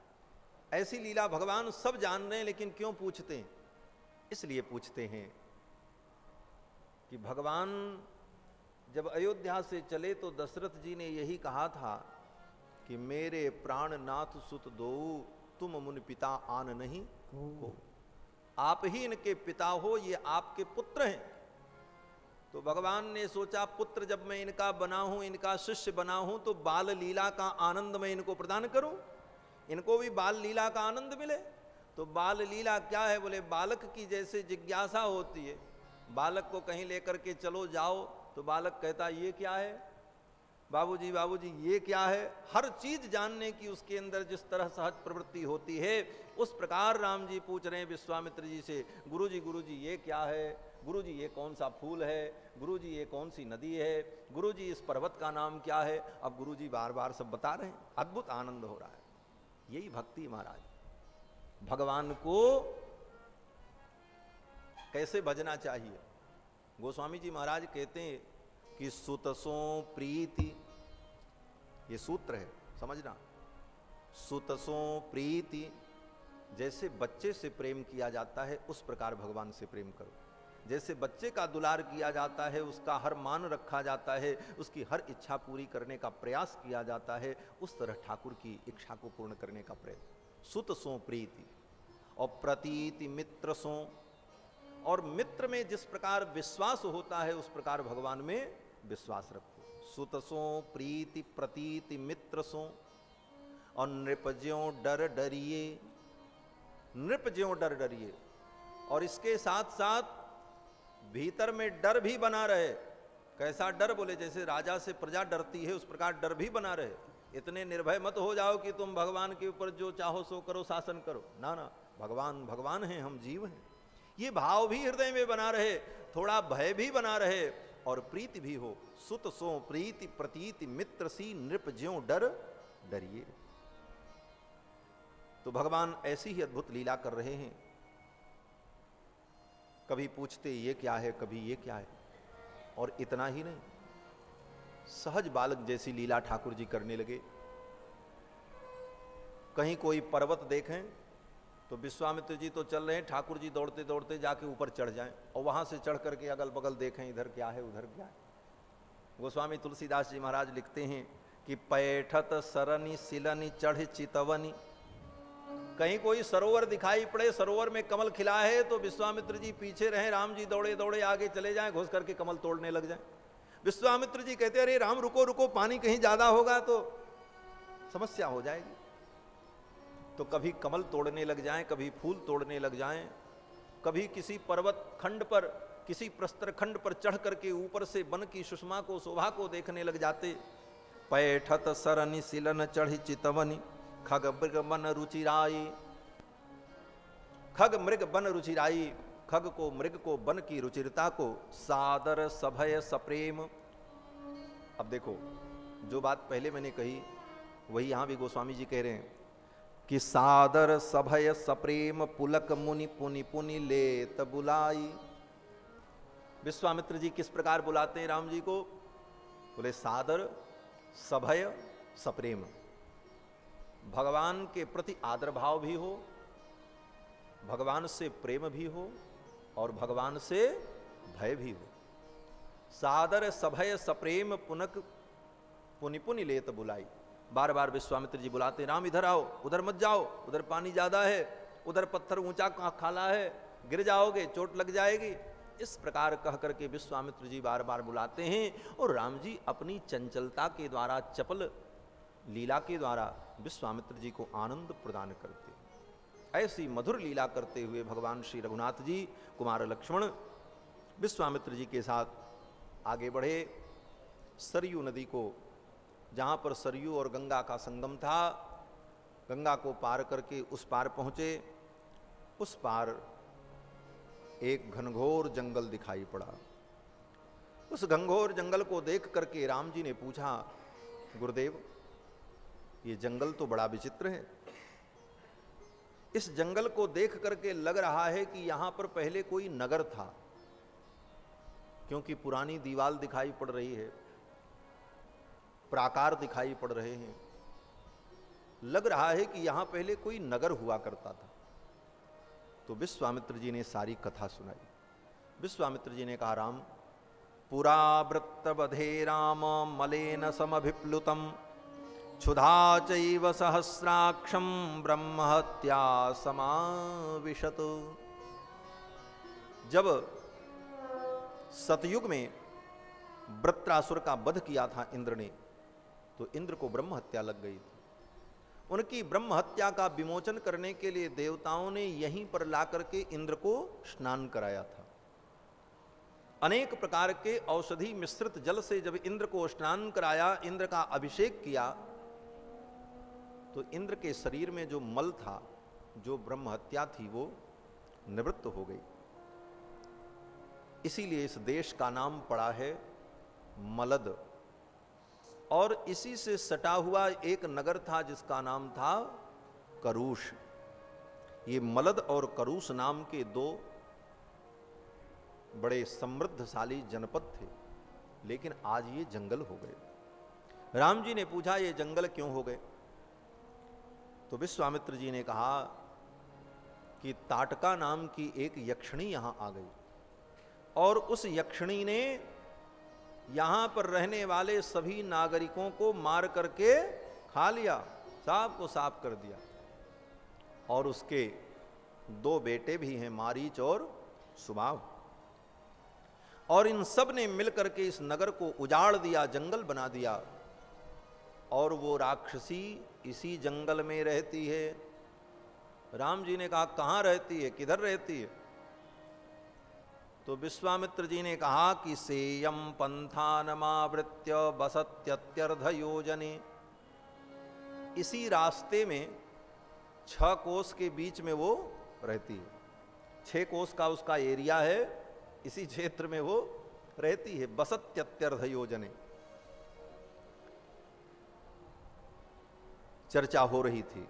[SPEAKER 1] ऐसी लीला भगवान सब जान रहे हैं लेकिन क्यों पूछते हैं? इसलिए पूछते हैं कि भगवान जब अयोध्या से चले तो दशरथ जी ने यही कहा था कि मेरे प्राणनाथ सुत दो तुम मुन पिता आन नहीं हो। आप ही इनके पिता हो, ये आपके पुत्र हैं। तो भगवान ने सोचा पुत्र जब मैं इनका बना हूं, इनका शिष्य बना हूं, तो बाल लीला का आनंद मैं इनको प्रदान करूं, इनको भी बाल लीला का आनंद मिले। तो बाल लीला क्या है? बोले बालक की जैसे जिज्ञासा होती है, बालक को कहीं लेकर के चलो जाओ तो बालक कहता ये क्या है, बाबूजी बाबूजी ये क्या है। हर चीज जानने की उसके अंदर जिस तरह सहज प्रवृत्ति होती है, उस प्रकार राम जी पूछ रहे हैं विश्वामित्र जी से, गुरुजी ये क्या है, गुरुजी ये कौन सा फूल है, गुरुजी ये कौन सी नदी है, गुरुजी इस पर्वत का नाम क्या है। अब गुरुजी बार बार सब बता रहे हैं, अद्भुत आनंद हो रहा है। यही भक्ति महाराज, भगवान को कैसे भजना चाहिए। गोस्वामी जी महाराज कहते हैं कि सुतसों प्रीति, ये सूत्र है समझना, सुतसों प्रीति, जैसे बच्चे से प्रेम किया जाता है उस प्रकार भगवान से प्रेम करो। जैसे बच्चे का दुलार किया जाता है, उसका हर मान रखा जाता है, उसकी हर इच्छा पूरी करने का प्रयास किया जाता है, उस तरह ठाकुर की इच्छा को पूर्ण करने का प्रयत्न। सुत सो प्रीति और प्रतीति मित्र सो, और मित्र में जिस प्रकार विश्वास होता है उस प्रकार भगवान में विश्वास रखो। सुत सो प्रीति प्रतीति मित्र सो और नृपज्यों डर डरिए, नृपज्यों डर डरिए। और इसके साथ साथ भीतर में डर भी बना रहे। कैसा डर? बोले जैसे राजा से प्रजा डरती है उस प्रकार डर भी बना रहे। इतने निर्भय मत हो जाओ कि तुम भगवान के ऊपर जो चाहो सो करो, शासन करो। ना ना, भगवान भगवान हैं, हम जीव हैं। ये भाव भी हृदय में बना रहे, थोड़ा भय भी बना रहे और प्रीति भी हो। सुत सो प्रीति प्रतीति मित्र सी नृप ज्यों डर डरिए। तो भगवान ऐसी ही अद्भुत लीला कर रहे हैं। कभी पूछते ये क्या है, कभी ये क्या है। और इतना ही नहीं, सहज बालक जैसी लीला ठाकुर जी करने लगे। कहीं कोई पर्वत देखें तो विश्वामित्र जी तो चल रहे हैं, ठाकुर जी दौड़ते दौड़ते जाके ऊपर चढ़ जाएं और वहां से चढ़ करके अगल बगल देखें, इधर क्या है उधर क्या है। गोस्वामी तुलसीदास जी महाराज लिखते हैं कि पैठत सरनी सिलनी चढ़ चितवनी। कहीं कोई सरोवर दिखाई पड़े, सरोवर में कमल खिला है तो विश्वामित्र जी पीछे रहे, राम जी दौड़े दौड़े आगे चले जाएं, घुस करके कमल तोड़ने लग जाएं। विश्वामित्र जी कहते अरे राम रुको रुको, पानी कहीं ज्यादा होगा तो समस्या हो जाएगी। तो कभी कमल तोड़ने लग जाएं, कभी फूल तोड़ने लग जाएं, कभी किसी पर्वत खंड पर, किसी प्रस्तर खंड पर चढ़ करके ऊपर से वन की सुषमा को, शोभा को देखने लग जाते। पैठत सरनि सिलन चढ़ी चितवनी खग मृग बन रुचिराई। खग मृग बन रुचिराई, खग को, मृग को, वन की रुचिरता को सादर सभय सप्रेम। अब देखो, जो बात पहले मैंने कही वही यहां भी गोस्वामी जी कह रहे हैं कि सादर सभय सप्रेम पुलक मुनि पुनि पुनि लेत बुलाई। विश्वामित्र जी किस प्रकार बुलाते हैं राम जी को? बोले सादर सभय सप्रेम, भगवान के प्रति आदर भाव भी हो, भगवान से प्रेम भी हो और भगवान से भय भी हो। सादर सभय सप्रेम पुनक पुनि पुनि लेत बुलाई। बार बार विश्वामित्र जी बुलाते, राम इधर आओ, उधर मत जाओ, उधर पानी ज्यादा है, उधर पत्थर ऊंचा खाला है, गिर जाओगे, चोट लग जाएगी। इस प्रकार कह करके विश्वामित्र जी बार बार बुलाते हैं और राम जी अपनी चंचलता के द्वारा, चपल लीला के द्वारा विश्वामित्र जी को आनंद प्रदान करते। ऐसी मधुर लीला करते हुए भगवान श्री रघुनाथ जी, कुमार लक्ष्मण विश्वामित्र जी के साथ आगे बढ़े। सरयू नदी को, जहां पर सरयू और गंगा का संगम था, गंगा को पार करके उस पार पहुंचे। उस पार एक घनघोर जंगल दिखाई पड़ा। उस घनघोर जंगल को देख करके राम जी ने पूछा, गुरुदेव ये जंगल तो बड़ा विचित्र है। इस जंगल को देख करके लग रहा है कि यहां पर पहले कोई नगर था, क्योंकि पुरानी दीवार दिखाई पड़ रही है, प्राकार दिखाई पड़ रहे हैं। लग रहा है कि यहां पहले कोई नगर हुआ करता था। तो विश्वामित्र जी ने सारी कथा सुनाई। विश्वामित्र जी ने कहा, राम पुरा वृत्तवधे राम मलेन समभिप्लुतम क्षुधा चैव सहस्राक्षम ब्रह्महत्या समाविशत। जब सतयुग में वृत्रासुर का वध किया था इंद्र ने, तो इंद्र को ब्रह्म हत्या लग गई थी। उनकी ब्रह्म हत्या का विमोचन करने के लिए देवताओं ने यहीं पर ला करके इंद्र को स्नान कराया था। अनेक प्रकार के औषधि मिश्रित जल से जब इंद्र को स्नान कराया, इंद्र का अभिषेक किया, तो इंद्र के शरीर में जो मल था, जो ब्रह्म हत्या थी, वो निवृत्त हो गई। इसीलिए इस देश का नाम पड़ा है मलद। और इसी से सटा हुआ एक नगर था जिसका नाम था करूष। ये मलद और करूष नाम के दो बड़े समृद्धशाली जनपद थे, लेकिन आज ये जंगल हो गए। राम जी ने पूछा, ये जंगल क्यों हो गए? तो विश्वामित्र जी ने कहा कि ताटका नाम की एक यक्षिणी यहां आ गई और उस यक्षिणी ने यहां पर रहने वाले सभी नागरिकों को मार करके खा लिया, साफ को साफ कर दिया। और उसके दो बेटे भी हैं, मारीच और सुबाव। और इन सब ने मिलकर के इस नगर को उजाड़ दिया, जंगल बना दिया। और वो राक्षसी इसी जंगल में रहती है। राम जी ने कहा, कहां रहती है, किधर रहती है? तो विश्वामित्र जी ने कहा कि सेयम पंथानमावृत्य बसत्यत्यर्ध योजने इसी रास्ते में 6 कोस के बीच में वो रहती है। 6 कोस का उसका एरिया है, इसी क्षेत्र में वो रहती है। बसत्यत्यर्ध योजने चर्चा हो रही थी,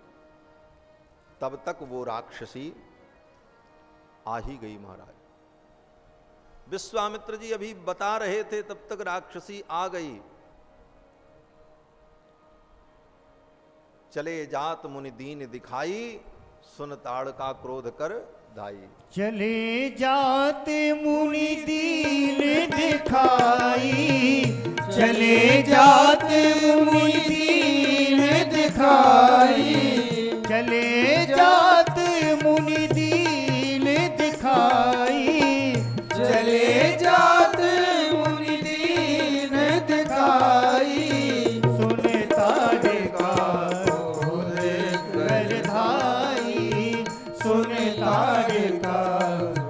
[SPEAKER 1] तब तक वो राक्षसी आ ही गई महाराज। विश्वामित्र जी अभी बता रहे थे, तब तक राक्षसी आ गई। चले जात मुनि दीन दिखाई, सुन ताड़का क्रोध कर दाई।
[SPEAKER 2] चले जात मुनि दीन दिखाई, चले जात मुनि दीन दिखाई, चले जात मुनि दीन दिखाई, चले जात मुनि दीन दिखाई, सुन ताड़का क्रोध कर धाई, सुन ताड़का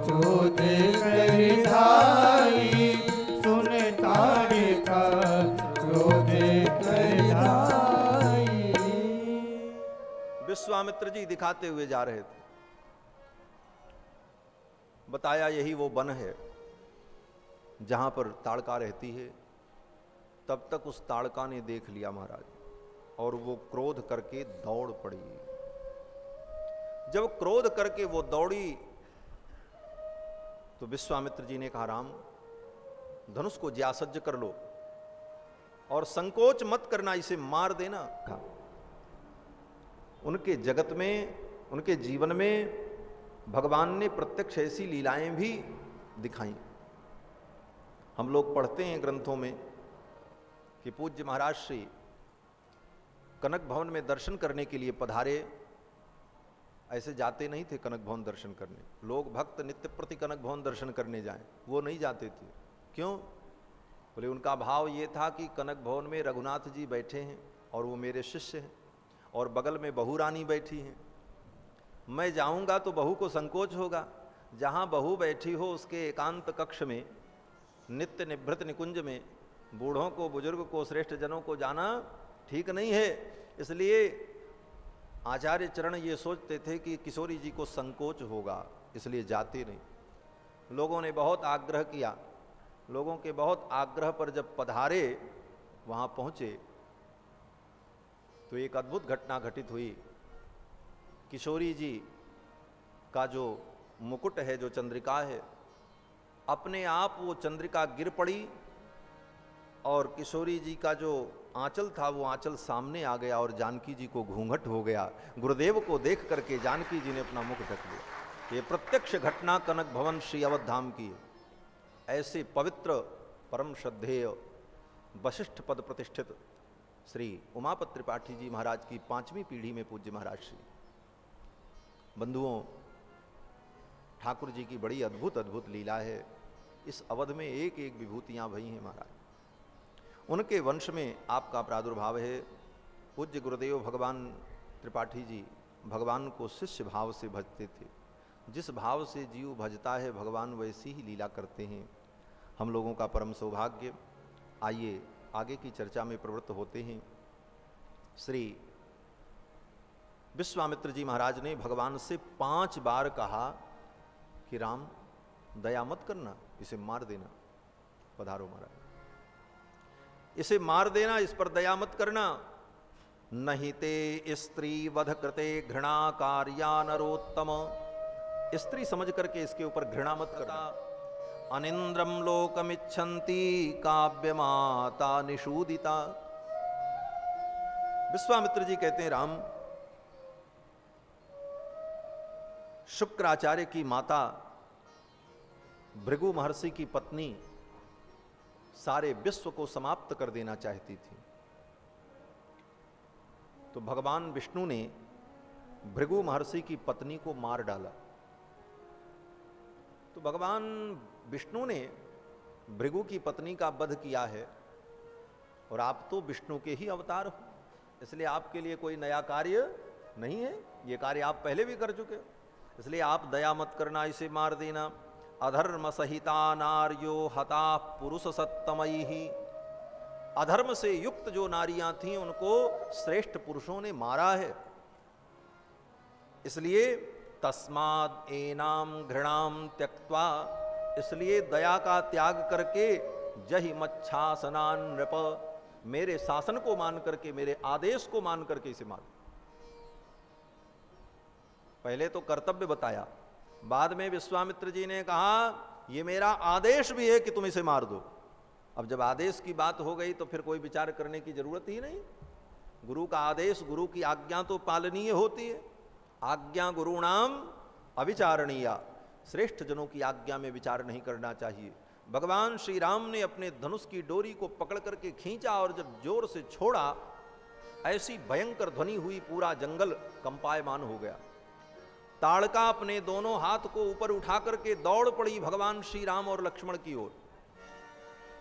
[SPEAKER 2] क्रोध कर धाई, सुन ताड़का क्रोध कर धाई।
[SPEAKER 1] विश्वामित्र जी दिखाते हुए जा रहे थे, बताया यही वो वन है जहां पर ताड़का रहती है। तब तक उस ताड़का ने देख लिया महाराज, और वो क्रोध करके दौड़ पड़ी। जब क्रोध करके वो दौड़ी तो विश्वामित्र जी ने कहा, राम धनुष को ज्यासज्ज कर लो और संकोच मत करना, इसे मार देना। उनके जगत में, उनके जीवन में भगवान ने प्रत्यक्ष ऐसी लीलाएं भी दिखाई। हम लोग पढ़ते हैं ग्रंथों में कि पूज्य महाराज श्री कनक भवन में दर्शन करने के लिए पधारे। ऐसे जाते नहीं थे कनक भवन दर्शन करने, लोग भक्त नित्य प्रति कनक भवन दर्शन करने जाएं, वो नहीं जाते थे। क्यों? बोले उनका भाव ये था कि कनक भवन में रघुनाथ जी बैठे हैं और वो मेरे शिष्य हैं, और बगल में बहू रानी बैठी हैं। मैं जाऊंगा तो बहू को संकोच होगा। जहां बहू बैठी हो उसके एकांत कक्ष में, नित्य निभृत निकुंज में, बूढ़ों को, बुजुर्ग को, श्रेष्ठ जनों को जाना ठीक नहीं है। इसलिए आचार्य चरण ये सोचते थे कि किशोरी जी को संकोच होगा, इसलिए जाते नहीं। लोगों ने बहुत आग्रह किया, लोगों के बहुत आग्रह पर जब पधारे, वहां पहुंचे तो एक अद्भुत घटना घटित हुई। किशोरी जी का जो मुकुट है, जो चंद्रिका है, अपने आप वो चंद्रिका गिर पड़ी और किशोरी जी का जो आंचल था वो आंचल सामने आ गया और जानकी जी को घूंघट हो गया। गुरुदेव को देख करके जानकी जी ने अपना मुख ढक लिया। ये प्रत्यक्ष घटना कनक भवन श्री अवध धाम की है। ऐसे पवित्र परम श्रद्धेय वशिष्ठ पद प्रतिष्ठित श्री उमापति त्रिपाठी जी महाराज की 5वीं पीढ़ी में पूज्य महाराज श्री। बंधुओं, ठाकुर जी की बड़ी अद्भुत अद्भुत लीला है। इस अवध में एक एक विभूतियां भई हैं महाराज। उनके वंश में आपका प्रादुर्भाव है। पूज्य गुरुदेव भगवान त्रिपाठी जी भगवान को शिष्य भाव से भजते थे। जिस भाव से जीव भजता है भगवान वैसी ही लीला करते हैं। हम लोगों का परम सौभाग्य। आइए आगे की चर्चा में प्रवृत्त होते हैं। श्री विश्वामित्र जी महाराज ने भगवान से 5 बार कहा कि राम दया मत करना, इसे मार देना। पधारो महाराज, इसे मार देना, इस पर दया मत करना। नहीं ते स्त्री वध कृते घृणा कार्या नरोत्तम। स्त्री समझ करके इसके ऊपर घृणा मत करना। अनिंद्रम लोकमिच्छन्ति काव्य माता निषूदिता। विश्वामित्र जी कहते हैं, राम शुक्राचार्य की माता भृगु महर्षि की पत्नी सारे विश्व को समाप्त कर देना चाहती थी। तो भगवान विष्णु ने भृगु महर्षि की पत्नी को मार डाला। तो भगवान विष्णु ने भृगु की पत्नी का वध किया है, और आप तो विष्णु के ही अवतार हो, इसलिए आपके लिए कोई नया कार्य नहीं है। ये कार्य आप पहले भी कर चुके हो, इसलिए आप दया मत करना, इसे मार देना। अधर्म सहिता नार्यो हता पुरुष सत्तमयी। अधर्म से युक्त जो नारियां थीं उनको श्रेष्ठ पुरुषों ने मारा है। इसलिए तस्माद एनाम घृणाम त्यक्त्वा, इसलिए दया का त्याग करके जहि मच्छासनान नृप, मेरे शासन को मान करके, मेरे आदेश को मान करके इसे मारो। पहले तो कर्तव्य बताया, बाद में विश्वामित्र जी ने कहा ये मेरा आदेश भी है कि तुम इसे मार दो। अब जब आदेश की बात हो गई तो फिर कोई विचार करने की जरूरत ही नहीं। गुरु का आदेश, गुरु की आज्ञा तो पालनीय होती है। आज्ञा गुरुणाम अविचारणीय, श्रेष्ठ जनों की आज्ञा में विचार नहीं करना चाहिए। भगवान श्री राम ने अपने धनुष की डोरी को पकड़ करके खींचा और जब जोर से छोड़ा, ऐसी भयंकर ध्वनि हुई, पूरा जंगल कंपायमान हो गया। ताड़का अपने दोनों हाथ को ऊपर उठा करके दौड़ पड़ी भगवान श्री राम और लक्ष्मण की ओर।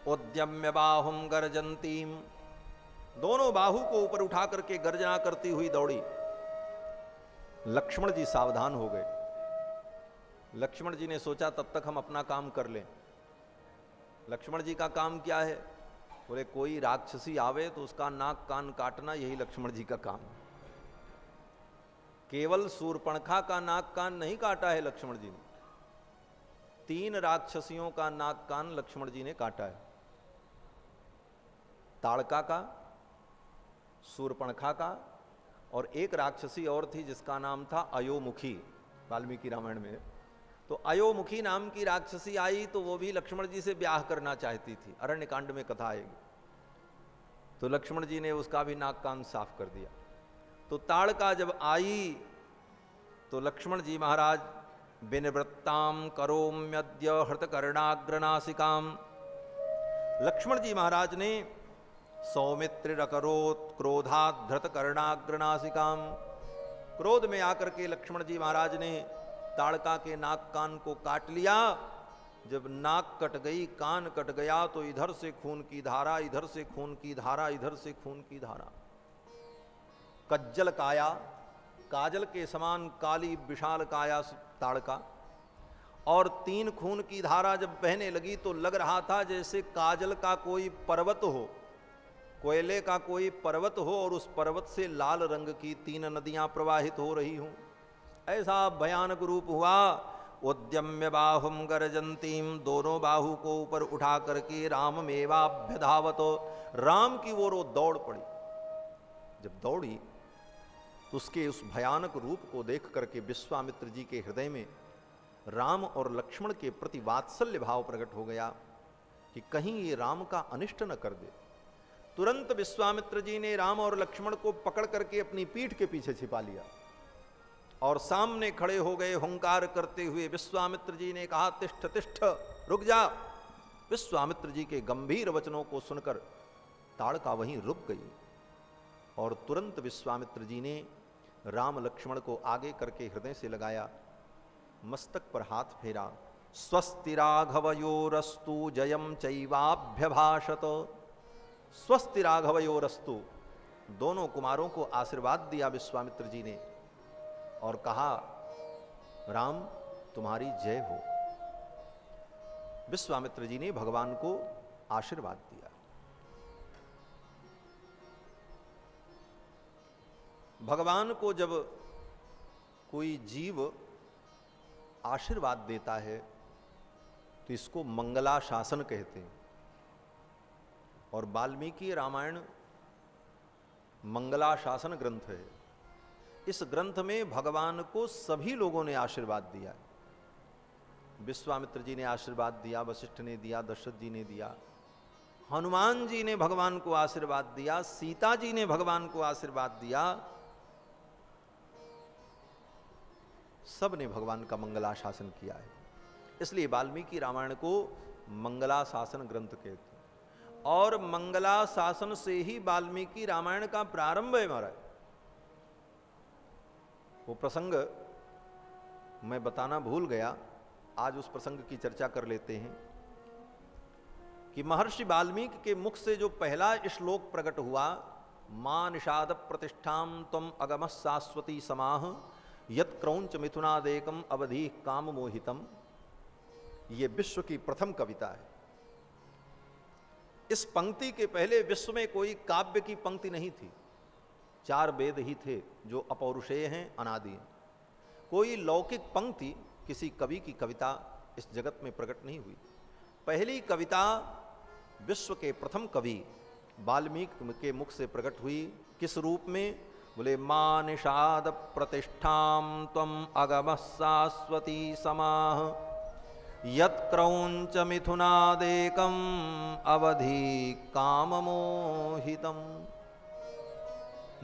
[SPEAKER 1] उद्यम्य बाहुम गर्जंतीम, दोनों बाहु को ऊपर उठा करके गर्जना करती हुई दौड़ी। लक्ष्मण जी सावधान हो गए। लक्ष्मण जी ने सोचा तब तक हम अपना काम कर लें। लक्ष्मण जी का काम क्या है? बोले कोई राक्षसी आवे तो उसका नाक कान काटना, यही लक्ष्मण जी का काम। केवल शूर्पणखा का नाक कान नहीं काटा है लक्ष्मण जी ने, 3 राक्षसियों का नाक कान लक्ष्मण जी ने काटा है। ताड़का का, शूर्पणखा का, और एक राक्षसी और थी जिसका नाम था अयोमुखी, वाल्मीकि रामायण में। तो अयोमुखी नाम की राक्षसी आई तो वो भी लक्ष्मण जी से ब्याह करना चाहती थी, अरण्यकांड में कथा आएगी। तो लक्ष्मण जी ने उसका भी नाक कान साफ कर दिया। तो ताड़का जब आई तो लक्ष्मण जी महाराज विनिवृत्ताम करोम्यद्य हृतकर्णाग्रनासिकाम, लक्ष्मण जी महाराज ने सौमित्रिरकरोत् क्रोधात् धृतकर्णाग्रनासिकाम, क्रोध में आकर के लक्ष्मण जी महाराज ने ताड़का के नाक कान को काट लिया। जब नाक कट गई, कान कट गया, तो इधर से खून की धारा, इधर से खून की धारा, इधर से खून की धारा। कज्जल काया, काजल के समान काली विशाल काया ताड़का, और 3 खून की धारा जब बहने लगी तो लग रहा था जैसे काजल का कोई पर्वत हो, कोयले का कोई पर्वत हो, और उस पर्वत से लाल रंग की 3 नदियां प्रवाहित हो रही हों। ऐसा भयानक रूप हुआ। उद्यम्य बाहुम गर्जंतीम, दोनों बाहु को ऊपर उठा करके राम मेवाभ्यधावत, राम की ओर वो दौड़ पड़ी। जब दौड़ी तो उसके उस भयानक रूप को देख करके विश्वामित्र जी के हृदय में राम और लक्ष्मण के प्रति वात्सल्य भाव प्रकट हो गया कि कहीं ये राम का अनिष्ट न कर दे। तुरंत विश्वामित्र जी ने राम और लक्ष्मण को पकड़ करके अपनी पीठ के पीछे छिपा लिया और सामने खड़े हो गए। हुंकार करते हुए विश्वामित्र जी ने कहा, तिष्ठ तिष्ठ, रुक जा। विश्वामित्र जी के गंभीर वचनों को सुनकर ताड़का वहीं रुक गई और तुरंत विश्वामित्र जी ने राम लक्ष्मण को आगे करके हृदय से लगाया, मस्तक पर हाथ फेरा। स्वस्ति राघवयोरस्तु जयम चैवाभ्यभाषत, स्वस्ति राघवयोरस्तु, दोनों कुमारों को आशीर्वाद दिया विश्वामित्र जी ने और कहा, राम तुम्हारी जय हो। विश्वामित्र जी ने भगवान को आशीर्वाद दिया। भगवान को जब कोई जीव आशीर्वाद देता है तो इसको मंगलाशासन कहते हैं। और वाल्मीकि रामायण मंगलाशासन ग्रंथ है। इस ग्रंथ में भगवान को सभी लोगों ने आशीर्वाद दिया है। विश्वामित्र जी ने आशीर्वाद दिया, वशिष्ठ ने दिया, दशरथ जी ने दिया, हनुमान जी ने भगवान को आशीर्वाद दिया, सीता जी ने भगवान को आशीर्वाद दिया। सब ने भगवान का मंगलाशासन किया है। इसलिए वाल्मीकि रामायण को मंगलाशासन ग्रंथ कहते हैं। और मंगलाशासन से ही वाल्मीकि रामायण का प्रारंभ है महाराज। वो प्रसंग मैं बताना भूल गया, आज उस प्रसंग की चर्चा कर लेते हैं कि महर्षि वाल्मीकि के मुख से जो पहला श्लोक प्रकट हुआ, मां निषाद प्रतिष्ठाम तम अगम शाश्वती समाह यत क्रौंच मिथुनादेकम अवधि काम मोहितम, ये विश्व की प्रथम कविता है। इस पंक्ति के पहले विश्व में कोई काव्य की पंक्ति नहीं थी। 4 वेद ही थे जो अपौरुषेय हैं, अनादि हैं। कोई लौकिक पंक्ति किसी कवि की कविता इस जगत में प्रकट नहीं हुई। पहली कविता विश्व के प्रथम कवि वाल्मीकि के मुख से प्रकट हुई। किस रूप में? बोले मा निषाद प्रतिष्ठाम त्वम अगमः शाश्वती समाह यत् क्रौंच मिथुनादेकम अवधि काममोहितम।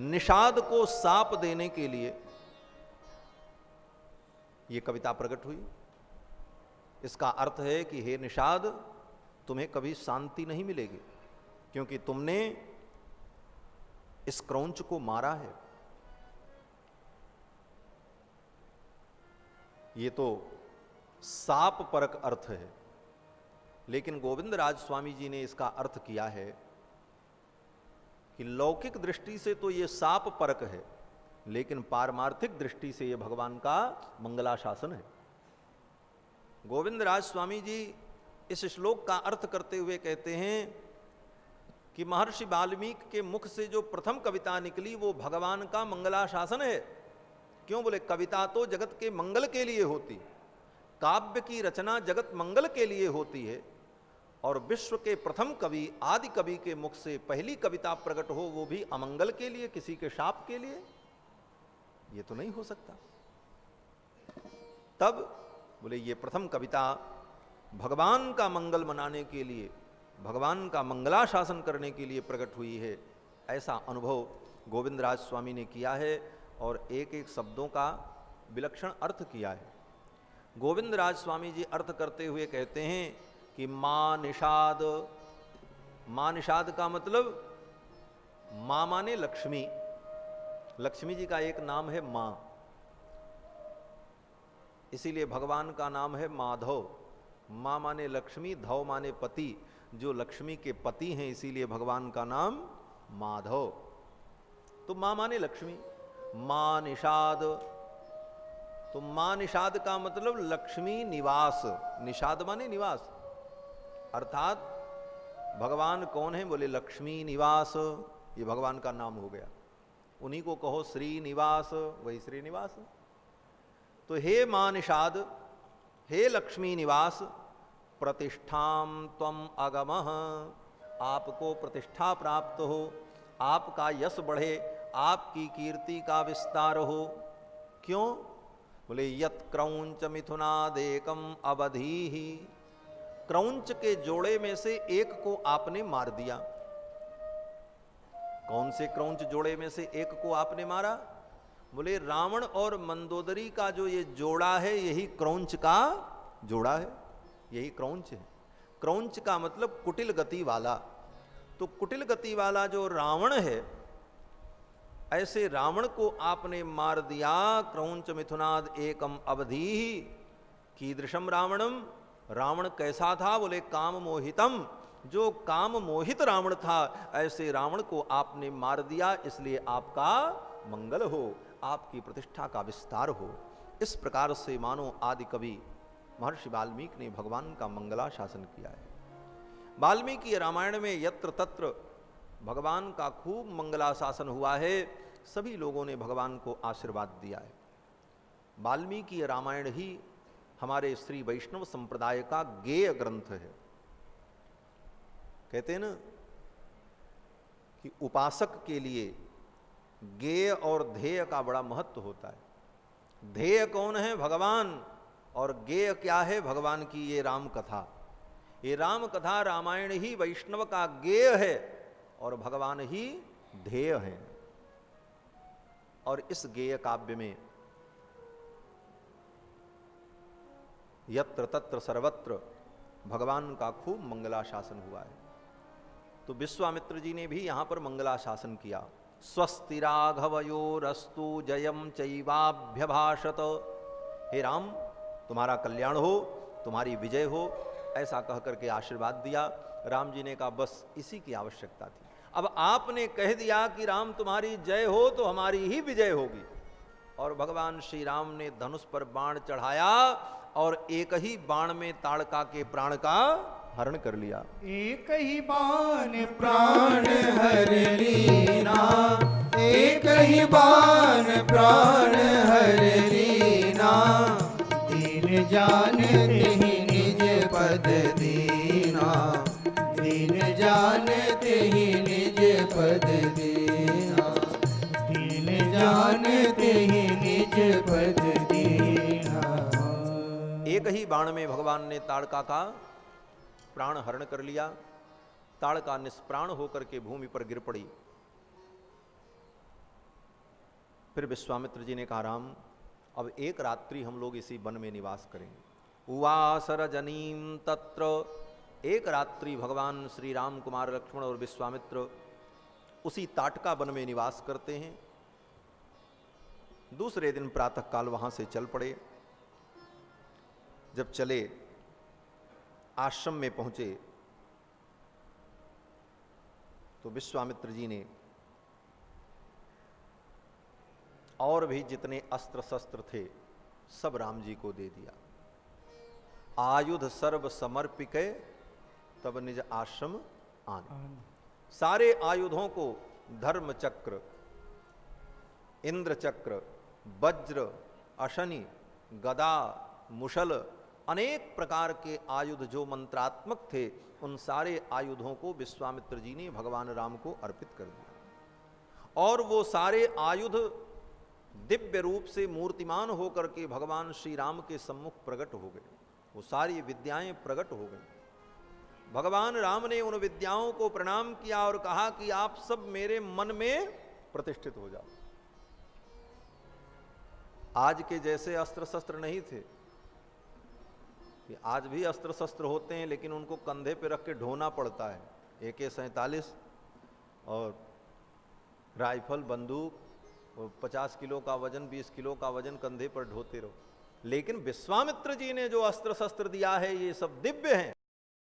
[SPEAKER 1] निषाद को साप देने के लिए यह कविता प्रकट हुई। इसका अर्थ है कि हे निषाद, तुम्हें कभी शांति नहीं मिलेगी, क्योंकि तुमने इस क्रौंच को मारा है। ये तो साप परक अर्थ है, लेकिन गोविंदराज स्वामी जी ने इसका अर्थ किया है कि लौकिक दृष्टि से तो ये साप परक है, लेकिन पारमार्थिक दृष्टि से ये भगवान का मंगलाशासन है। गोविंदराज स्वामी जी इस श्लोक का अर्थ करते हुए कहते हैं कि महर्षि वाल्मीकि के मुख से जो प्रथम कविता निकली वो भगवान का मंगलाशासन है। क्यों? बोले कविता तो जगत के मंगल के लिए होती, काव्य की रचना जगत मंगल के लिए होती है, और विश्व के प्रथम कवि आदि कवि के मुख से पहली कविता प्रकट हो वो भी अमंगल के लिए, किसी के शाप के लिए, ये तो नहीं हो सकता। तब बोले ये प्रथम कविता भगवान का मंगल मनाने के लिए, भगवान का मंगलाशासन करने के लिए प्रकट हुई है। ऐसा अनुभव गोविंदराज स्वामी ने किया है और एक एक शब्दों का विलक्षण अर्थ किया है। गोविंदराज स्वामी जी अर्थ करते हुए कहते हैं कि मां निषाद, मां निषाद का मतलब मां माने लक्ष्मी, लक्ष्मी जी का एक नाम है मां, इसीलिए भगवान का नाम है माधव। मां माने लक्ष्मी, धव माने पति, जो लक्ष्मी के पति हैं, इसीलिए भगवान का नाम माधव। तो मां माने लक्ष्मी, मां निषाद, तो मां निषाद का मतलब लक्ष्मी निवास, निषाद माने निवास, अर्थात भगवान कौन है? बोले लक्ष्मी निवास, ये भगवान का नाम हो गया। उन्हीं को कहो श्रीनिवास, वही श्रीनिवास। तो हे मां निषाद, हे लक्ष्मी निवास, प्रतिष्ठाम त्वम अगमः, आपको प्रतिष्ठा प्राप्त हो, आपका यश बढ़े, आपकी कीर्ति का विस्तार हो। क्यों? बोले यत् क्रौंच मिथुनादेकम अवधीहि, क्रौंच के जोड़े में से एक को आपने मार दिया। कौन से क्रौंच जोड़े में से एक को आपने मारा? बोले रावण और मंदोदरी का जो ये जोड़ा है, यही क्रौंच का जोड़ा है, यही क्रौंच है। क्रौंच का मतलब कुटिल गति वाला। तो कुटिल गति वाला जो रावण है, ऐसे रावण को आपने मार दिया। क्रौंच मिथुनाद एकम अवधि, कीदृशम रावणम, रावण कैसा था? बोले काम मोहितम, जो काम मोहित रावण था, ऐसे रावण को आपने मार दिया, इसलिए आपका मंगल हो, आपकी प्रतिष्ठा का विस्तार हो। इस प्रकार से मानो आदि कवि महर्षि वाल्मीकि ने भगवान का मंगला शासन किया है। वाल्मीकि रामायण में यत्र तत्र भगवान का खूब मंगला शासन हुआ है, सभी लोगों ने भगवान को आशीर्वाद दिया है। वाल्मीकि रामायण ही हमारे श्री वैष्णव संप्रदाय का गेय ग्रंथ है। कहते हैं ना कि उपासक के लिए गेय और ध्येय का बड़ा महत्व होता है। ध्येय कौन है? भगवान। और गेय क्या है? भगवान की ये राम कथा। ये राम कथा रामायण ही वैष्णव का गेय है और भगवान ही ध्येय है। और इस गेय काव्य में यत्र तत्र सर्वत्र भगवान का खूब मंगला शासन हुआ है। तो विश्वामित्र जी ने भी यहां पर मंगला शासन किया। स्वस्ति राघवयोरस्तु जयम चैवाभ्यभाषत, हे राम तुम्हारा कल्याण हो, तुम्हारी विजय हो, ऐसा कह करके आशीर्वाद दिया। राम जी ने कहा बस इसी की आवश्यकता थी। अब आपने कह दिया कि राम तुम्हारी जय हो तो हमारी ही विजय होगी। और भगवान श्री राम ने धनुष पर बाण चढ़ाया और एक ही बाण में ताड़का के प्राण का हरण कर लिया।
[SPEAKER 2] एक ही बाण प्राण हर लीना, एक ही बाण प्राण हर लीना, दीन जानते ही निज पद दीना, दीन जानते ही निज पद दीना, दीन जानते ही निज पद दीना।
[SPEAKER 1] एक ही बाण में भगवान ने ताड़का का प्राण हरण कर लिया। ताड़का निष्प्राण होकर के भूमि पर गिर पड़ी। फिर विश्वामित्र जी ने कहा, राम अब एक रात्रि हम लोग इसी वन में निवास करेंगे। उवास रजनीम तत्र, एक रात्रि भगवान श्री राम कुमार लक्ष्मण और विश्वामित्र उसी ताटका वन में निवास करते हैं। दूसरे दिन प्रातः काल वहां से चल पड़े। जब चले आश्रम में पहुंचे तो विश्वामित्र जी ने और भी जितने अस्त्र शस्त्र थे सब राम जी को दे दिया। आयुध सर्व समर्पिके तब निज आश्रम आने। सारे आयुधों को धर्म चक्र, इंद्र चक्र, वज्र, अशनि, गदा, मुशल, अनेक प्रकार के आयुध जो मंत्रात्मक थे, उन सारे आयुधों को विश्वामित्र जी ने भगवान राम को अर्पित कर दिया। और वो सारे आयुध दिव्य रूप से मूर्तिमान होकर के भगवान श्री राम के सम्मुख प्रकट हो गए। वो सारी विद्याएं प्रकट हो गई। भगवान राम ने उन विद्याओं को प्रणाम किया और कहा कि आप सब मेरे मन में प्रतिष्ठित हो जाओ। आज के जैसे अस्त्र शस्त्र नहीं थे कि आज भी अस्त्र शस्त्र होते हैं, लेकिन उनको कंधे पे रख के ढोना पड़ता है। AK-47 और राइफल, बंदूक, और 50 किलो का वजन, 20 किलो का वजन कंधे पर ढोते रहो। लेकिन विश्वामित्र जी ने जो अस्त्र शस्त्र दिया है ये सब दिव्य हैं।